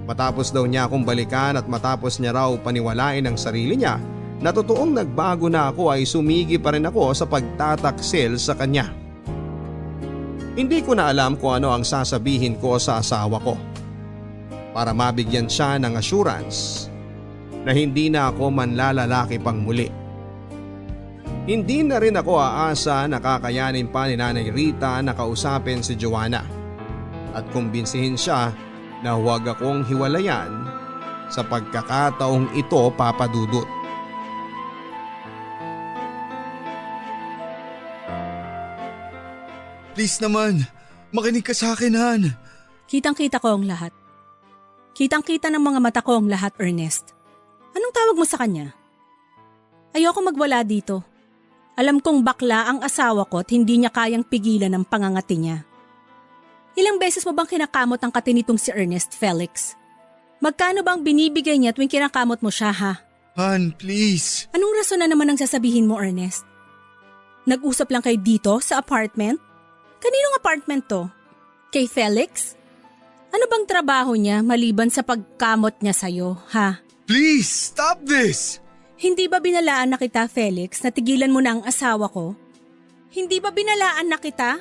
Matapos daw niya akong balikan at matapos niya raw paniwalain ang sarili niya na totoong nagbago na ako ay sumigi pa rin ako sa pagtataksil sa kanya. Hindi ko na alam kung ano ang sasabihin ko sa asawa ko para mabigyan siya ng assurance na hindi na ako manlalalaki pang muli. Hindi na rin ako aasa na kakayanin pa ni Nanay Rita na kausapin si Joanna at kumbinsihin siya na huwag akong hiwalayan sa pagkakataong ito, Papa Dudut. Please naman, makinig ka sa akin, Han. Kitang-kita ko ang lahat. Kitang-kita ng mga mata ko ang lahat, Ernest. Anong tawag mo sa kanya? Ayoko magwala dito. Alam kong bakla ang asawa ko at hindi niya kayang pigilan ang pangangati niya. Ilang beses mo bang kinakamot ang kati nitong si Ernest, Felix? Magkano bang binibigay niya tuwing kinakamot mo siya, ha? Han, please. Anong rason na naman ang sasabihin mo, Ernest? Nag-usap lang kayo dito sa apartment? Kaninong apartment to? Kay Felix? Ano bang trabaho niya maliban sa pagkamot niya sa'yo, ha? Please, stop this! Hindi ba binalaan na kita, Felix, na tigilan mo na ang asawa ko? Hindi ba binalaan na kita?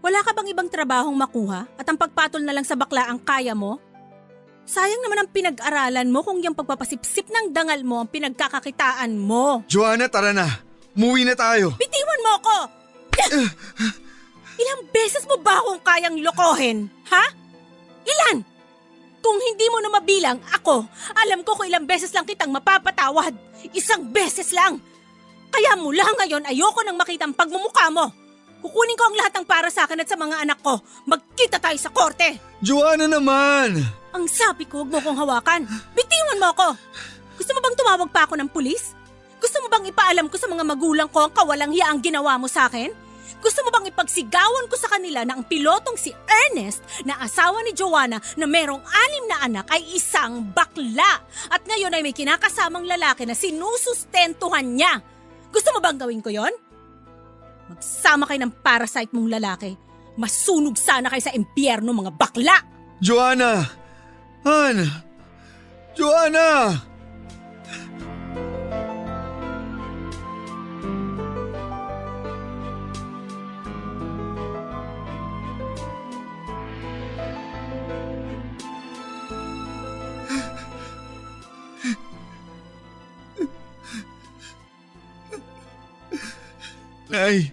Wala ka bang ibang trabahong makuha at ang pagpatol na lang sa bakla ang kaya mo? Sayang naman ang pinag-aralan mo kung yung pagpapasipsip ng dangal mo ang pinagkakakitaan mo. Joanna, tara na. Umuwi na tayo. Bitiwan mo ako! Ilang beses mo ba akong kayang lokohin? Ha? Ilan? Kung hindi mo na mabilang, ako, alam ko kung ilang beses lang kitang mapapatawad. Isang beses lang. Kaya mula ngayon, ayoko nang makita ang pagmumukha mo. Kukunin ko ang lahat ng para sa akin at sa mga anak ko. Magkita tayo sa korte. Joanna naman! Ang sabi ko, huwag mo kong hawakan. Bitiwan mo ako. Gusto mo bang tumawag pa ako ng pulis? Gusto mo bang ipaalam ko sa mga magulang ko ang kawalang hiya ang ginawa mo sa akin? Gusto mo bang ipagsigawan ko sa kanila na ang pilotong si Ernest na asawa ni Joanna na merong 6 na anak ay isang bakla at ngayon ay may kinakasamang lalaki na sinusustentuhan niya? Gusto mo bang gawin ko yon? Magsama kayo ng parasite mong lalaki. Masunog sana kayo sa impyerno, mga bakla! Joanna! Han! Joanna! Nay!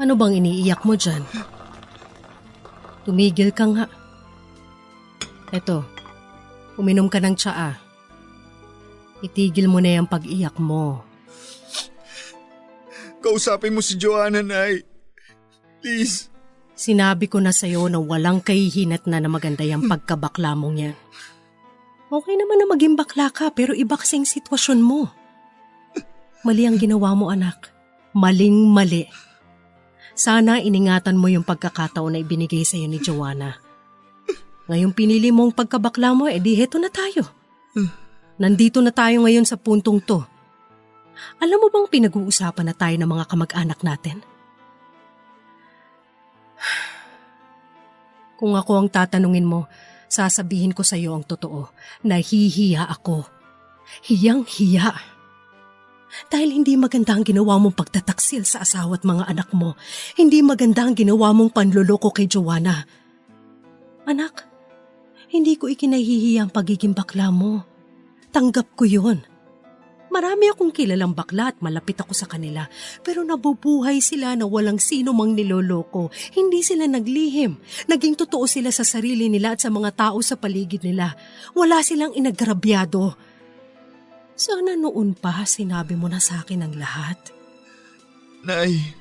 Ano bang iniiyak mo dyan? Tumigil ka nga. Eto, uminom ka ng tsaa. Itigil mo na yung pag-iyak mo. Kausapin mo si Joanna, Nay. Please. Sinabi ko na sa'yo na walang kahihinat na maganda yung pagkabakla mong yan. Okay naman na maging bakla ka pero iba kasing sitwasyon mo. Mali ang ginawa mo, anak. Maling-mali. Sana iningatan mo yung pagkakataon na ibinigay sa'yo ni Joanna. Ngayong pinili mong pagkabakla mo, edi heto na tayo. Nandito na tayo ngayon sa puntong to. Alam mo bang pinag-uusapan na tayo ng mga kamag-anak natin? Kung ako ang tatanungin mo, sasabihin ko sa'yo ang totoo. Nahihiya ako. Hiyang-hiya. Dahil hindi maganda ang ginawa mong pagtataksil sa asawa at mga anak mo. Hindi maganda ang ginawa mong panloloko kay Joanna. Anak, hindi ko ikinahihiya ang pagiging bakla mo. Tanggap ko yun. Marami akong kilalang bakla at malapit ako sa kanila. Pero nabubuhay sila na walang sino mang niloloko. Hindi sila naglihim. Naging totoo sila sa sarili nila at sa mga tao sa paligid nila. Wala silang inagrabyado. Sana noon pa sinabi mo na sa akin ang lahat. Nay.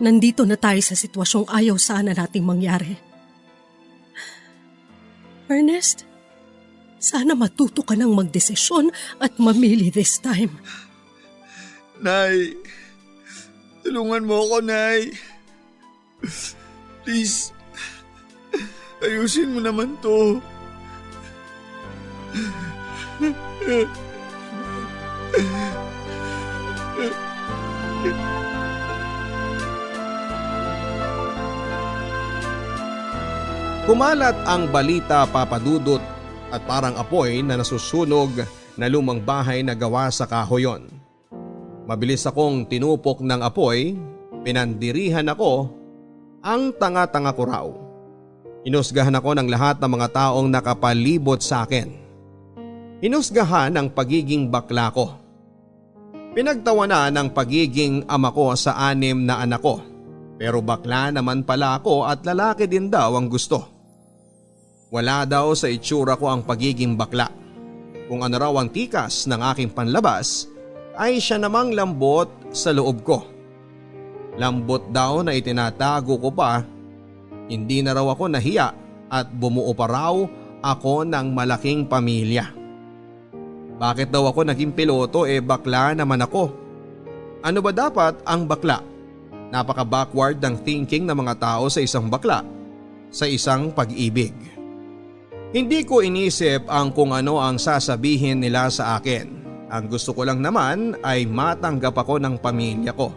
Nandito na tayo sa sitwasyong ayaw sana nating mangyari. Ernest, sana matuto ka ng magdesisyon at mamili this time. Nay. Tulungan mo ako, Nay. Please. Ayusin mo naman to. Kumalat ang balita, Papa Dudut, at parang apoy na nasusunog na lumang bahay na gawa sa kahoyon. Mabilis akong tinupok ng apoy, pinandirihan ako, ang tanga-tanga ko raw. Inusgahan ako ng lahat ng mga taong nakapalibot sa akin. Inusgahan ang pagiging bakla ko. Pinagtawanan ang pagiging ama ko sa 6 na anak ko. Pero bakla naman pala ako at lalaki din daw ang gusto. Wala daw sa itsura ko ang pagiging bakla. Kung ano raw ang tikas ng aking panlabas ay siya namang lambot sa loob ko. Lambot daw na itinatago ko pa. Hindi na raw ako nahiya at bumuo pa raw ako ng malaking pamilya. Bakit daw ako naging piloto bakla naman ako? Ano ba dapat ang bakla? Napaka-backward ng thinking ng mga tao sa isang bakla, sa isang pag-ibig. Hindi ko inisip ang kung ano ang sasabihin nila sa akin. Ang gusto ko lang naman ay matanggap ako ng pamilya ko.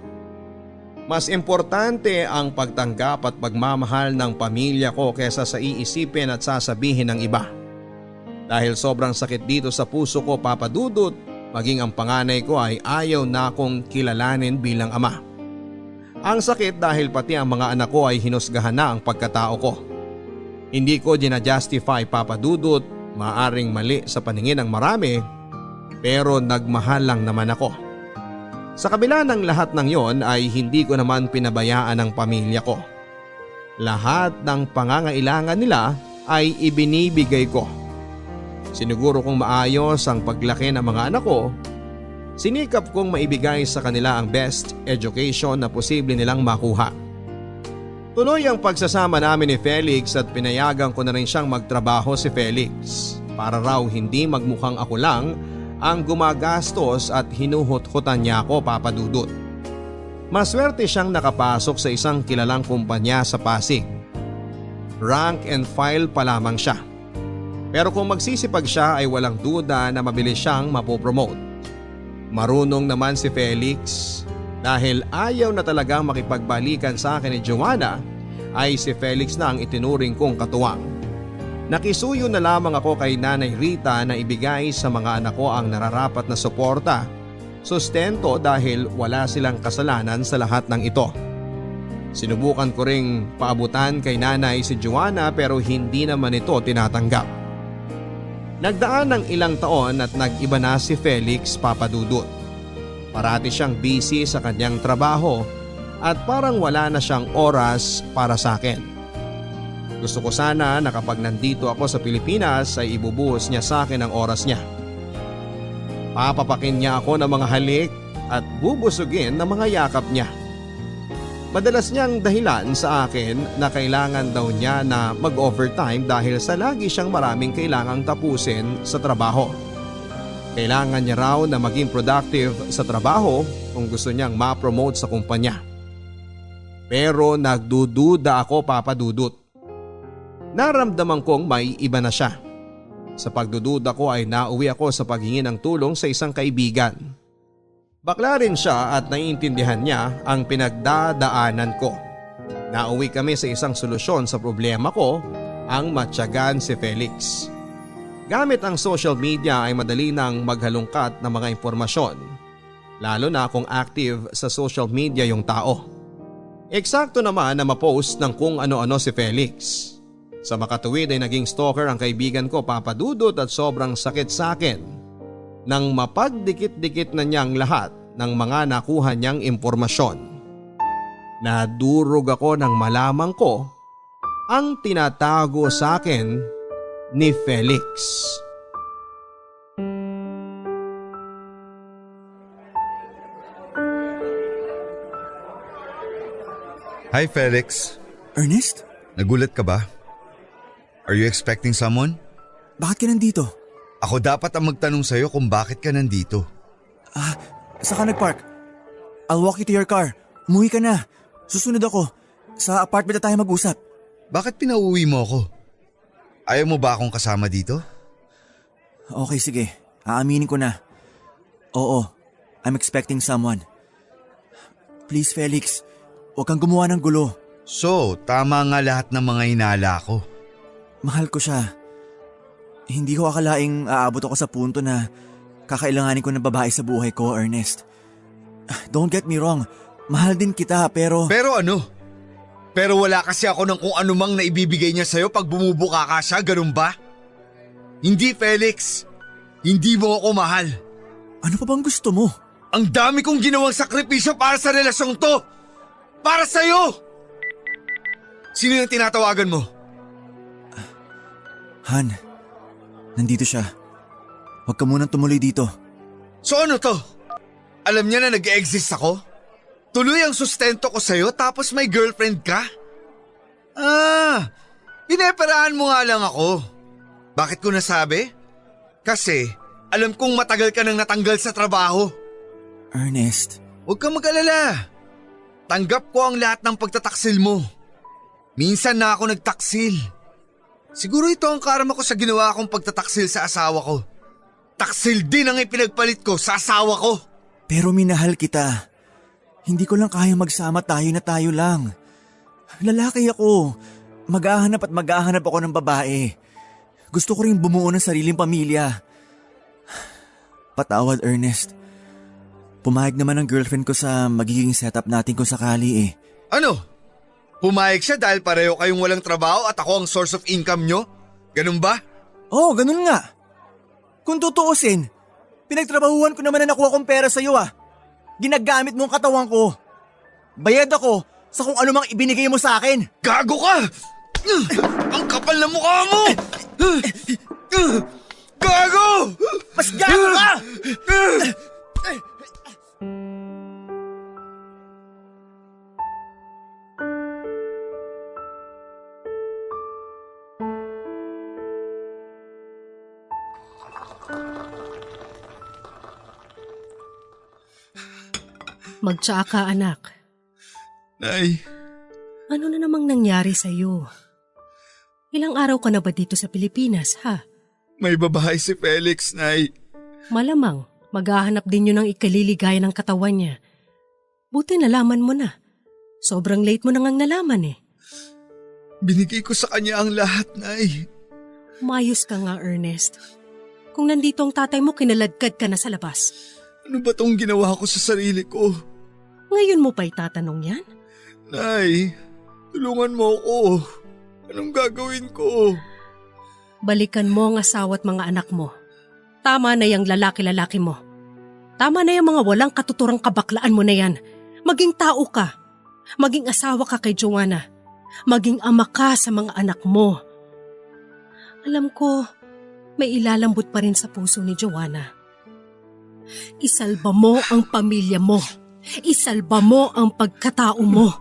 Mas importante ang pagtanggap at pagmamahal ng pamilya ko kaysa sa iisipin at sasabihin ng iba. Dahil sobrang sakit dito sa puso ko, Papa Dudut, maging ang panganay ko ay ayaw na akong kilalanin bilang ama. Ang sakit dahil pati ang mga anak ko ay hinusgahan na ang pagkatao ko. Hindi ko ginajustify, Papa Dudut, maaring mali sa paningin ng marami, pero nagmahal lang naman ako. Sa kabila ng lahat ng yon ay hindi ko naman pinabayaan ang pamilya ko. Lahat ng pangangailangan nila ay ibinibigay ko. Siniguro kong maayos ang paglaki ng mga anak ko. Sinikap kong maibigay sa kanila ang best education na posible nilang makuha. Tuloy ang pagsasama namin ni Felix at pinayagan ko na rin siyang magtrabaho si Felix para raw hindi magmukhang ako lang ang gumagastos at hinuhut-hutan niya ako, Papa Dudut. Maswerte siyang nakapasok sa isang kilalang kumpanya sa Pasig. Rank and file pa lamang siya. Pero kung magsisipag siya ay walang duda na mabilis siyang mapopromote. Marunong naman si Felix. Dahil ayaw na talagang makipagbalikan sa akin ni Joanna, ay si Felix na ang itinuring kong katuwang. Nakisuyo na lamang ako kay Nanay Rita na ibigay sa mga anak ko ang nararapat na suporta, sustento dahil wala silang kasalanan sa lahat ng ito. Sinubukan ko ring paabutan kay nanay si Joanna pero hindi naman ito tinatanggap. Nagdaan ng ilang taon at nag-iba na si Felix, Papa Dudut. Parati siyang busy sa kanyang trabaho at parang wala na siyang oras para sa akin. Gusto ko sana na kapag nandito ako sa Pilipinas ay ibubuhos niya sa akin ang oras niya. Papapakin niya ako ng mga halik at bubusugin ng mga yakap niya. Madalas niyang dahilan sa akin na kailangan daw niya na mag-overtime dahil sa lagi siyang maraming kailangang tapusin sa trabaho. Kailangan niya raw na maging productive sa trabaho kung gusto niyang ma-promote sa kumpanya. Pero nagdududa ako, Papa Dudut. Naramdaman kong may iba na siya. Sa pagdududa ko ay nauwi ako sa paghingi ng tulong sa isang kaibigan. Bakla rin siya at naiintindihan niya ang pinagdadaanan ko. Nauwi kami sa isang solusyon sa problema ko, ang matyagan si Felix. Gamit ang social media ay madali nang maghalungkat ng mga impormasyon, lalo na kung active sa social media yung tao. Eksakto naman na ma-post ng kung ano-ano si Felix. Sa makatuwid ay naging stalker ang kaibigan ko, Papa Dudut, at sobrang sakit sa akin nang mapagdikit-dikit na niyang lahat ng mga nakuha niyang impormasyon. Nadurog ako nang malaman ko ang tinatago sa akin ni Felix. Hi Felix, Ernest? nagulat ka ba? Are you expecting someone? Bakit ka nandito? Ako dapat ang magtanong sa'yo kung bakit ka nandito. Saan ka nagpark? I'll walk you to your car. Umuwi ka na. Susunod ako. Sa apartment na tayo mag-usap. Bakit pinauwi mo ako? Ayaw mo ba akong kasama dito? Okay, sige. Aaminin ko na. Oo, I'm expecting someone. Please, Felix. Huwag kang gumawa ng gulo. So, tama nga lahat ng mga hinala ko. Mahal ko siya. Hindi ko akalaing aabot ako sa punto na kakailanganin ko ng babae sa buhay ko, Ernest. Don't get me wrong. Mahal din kita pero… Pero ano? Pero wala kasi ako ng kung anumang na ibibigay niya sa'yo pag bumubuka ka siya, ganun ba? Hindi, Felix. Hindi mo ako mahal. Ano pa bang gusto mo? Ang dami kong ginawang sakripisyo para sa relasyong to. Para sa'yo! Sino yung tinatawagan mo? Han, nandito siya. Huwag ka munang tumuloy dito. So ano to? Alam niya na nag-exist ako? Tuloy ang sustento ko sa'yo tapos may girlfriend ka? Pineperahan mo nga lang ako. Bakit ko nasabi? Kasi alam kong matagal ka nang natanggal sa trabaho. Ernest. Huwag kang mag-alala. Tanggap ko ang lahat ng pagtataksil mo. Minsan na ako nagtaksil. Siguro ito ang karma ko sa ginawa kong pagtataksil sa asawa ko. Taksil din ang ipinagpalit ko sa asawa ko. Pero minahal kita. Hindi ko lang kaya magsama tayo na tayo lang. Lalaki ako. Mag-ahanap ako ng babae. Gusto ko rin bumuo ng sariling pamilya. Patawad, Ernest. Pumayag naman ang girlfriend ko sa magiging setup natin kung sakali eh. Ano? Pumayag siya dahil pareho kayong walang trabaho at ako ang source of income nyo? Ganun ba? Oo, ganun nga. Kung tutuusin, pinagtrabahuan ko naman na nakuha kong pera sa'yo ah. Ginagamit mo ang katawan ko. Bayad ako sa kung ano mang ibinigay mo sa akin. Gago ka! Ang kapal na mukha mo! Gago! Mas gago ka! Magtsaa ka, anak. Nay. Ano na namang nangyari sa'yo? Ilang araw ka na ba dito sa Pilipinas, ha? May babae si Felix, Nay. Malamang, maghahanap din yun ng ikaliligaya ng katawan niya. Buti nalaman mo na. Sobrang late mo na ngang nalaman eh. Binigay ko sa kanya ang lahat, Nay. Mayos ka nga, Ernest. Kung nandito ang tatay mo, kinaladkad ka na sa labas. Ano ba tong ginawa ko sa sarili ko? Ngayon mo pa itatanong yan? Nay, tulungan mo ako. Anong gagawin ko? Balikan mo ang asawa at mga anak mo. Tama na yung lalaki-lalaki mo. Tama na yung mga walang katuturang kabaklaan mo na yan. Maging tao ka. Maging asawa ka kay Joanna. Maging ama ka sa mga anak mo. Alam ko, may ilalambot pa rin sa puso ni Joanna. Isalba mo ang pamilya mo. Isalba mo ang pagkatao mo.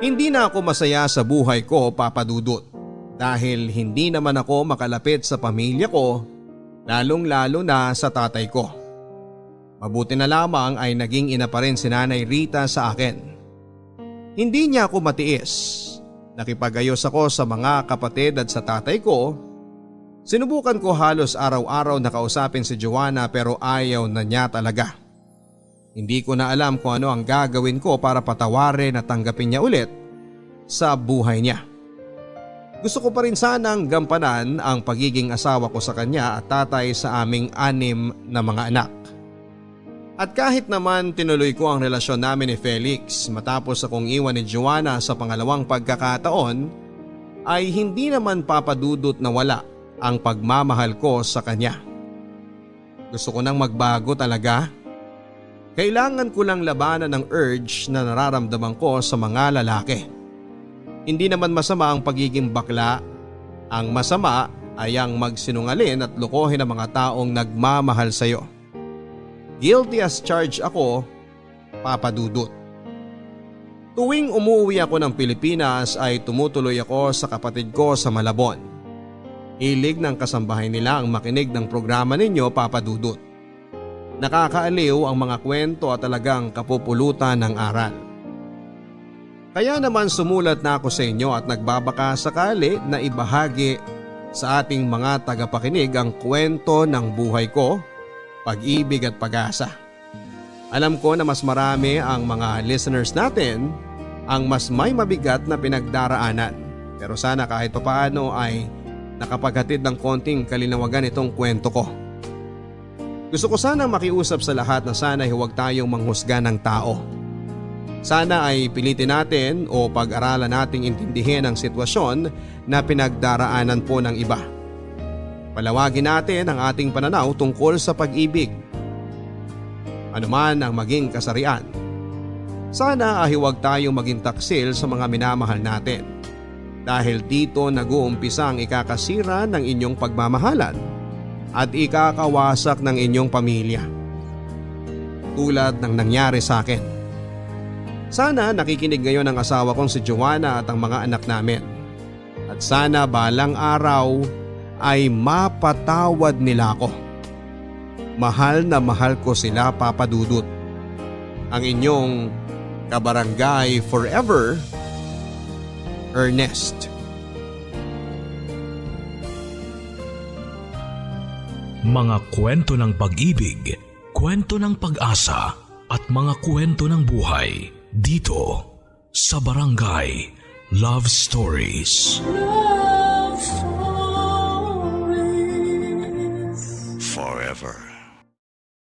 Hindi na ako masaya sa buhay ko, Papa Dudut. Dahil hindi naman ako makalapit sa pamilya ko, lalong-lalo na sa tatay ko. Mabuti na lamang ay naging ina pa rin si Nanay Rita sa akin. Hindi niya ako matiis. Nakipagayos ako sa mga kapatid at sa tatay ko. Sinubukan ko halos araw-araw na kausapin si Joanna pero ayaw na niya talaga. Hindi ko na alam kung ano ang gagawin ko para patawarin at tanggapin niya ulit sa buhay niya. Gusto ko pa rin sanang gampanan ang pagiging asawa ko sa kanya at tatay sa aming 6 na mga anak. At kahit naman tinuloy ko ang relasyon namin ni Felix matapos akong iwan ni Joanna sa pangalawang pagkakataon, ay hindi naman papadudot na wala ang pagmamahal ko sa kanya. Gusto ko nang magbago talaga. Kailangan ko lang labanan ang urge na nararamdaman ko sa mga lalaki. Hindi naman masama ang pagiging bakla. Ang masama ay ang magsinungalin at lokohin ang mga taong nagmamahal sa iyo. Guilty as charged ako, Papa Dudut. Tuwing umuwi ako ng Pilipinas ay tumutuloy ako sa kapatid ko sa Malabon. Hilig ng kasambahay nila ang makinig ng programa ninyo, Papa Dudut. Nakakaaliw ang mga kwento at talagang kapupulutan ng aral. Kaya naman sumulat na ako sa inyo at nagbabaka sakali na ibahagi sa ating mga tagapakinig ang kwento ng buhay ko, pag-ibig at pag-asa. Alam ko na mas marami ang mga listeners natin ang mas may mabigat na pinagdaraanan. Pero sana kahit papaano ay nakapaghatid ng konting kalinawagan itong kwento ko. Gusto ko sana makiusap sa lahat na sana huwag tayong manghusga ng tao. Sana ay pilitin natin o pag-aralan nating intindihin ang sitwasyon na pinagdaraanan po ng iba. Palawagin natin ang ating pananaw tungkol sa pag-ibig. Ano man ang maging kasarian. Sana ay huwag tayong maging taksil sa mga minamahal natin. Dahil dito nag-uumpisa ang ikakasira ng inyong pagmamahalan at ikakawasak ng inyong pamilya. Tulad ng nangyari sa akin. Sana nakikinig ngayon ang asawa kong si Joanna at ang mga anak namin. At sana balang araw ay mapatawad nila ako. Mahal na mahal ko sila, Papa Dudut. Ang inyong kabarangay forever, Ernest. Mga kwento ng pag-ibig, kwento ng pag-asa at mga kwento ng buhay dito sa Barangay Love Stories. Forever.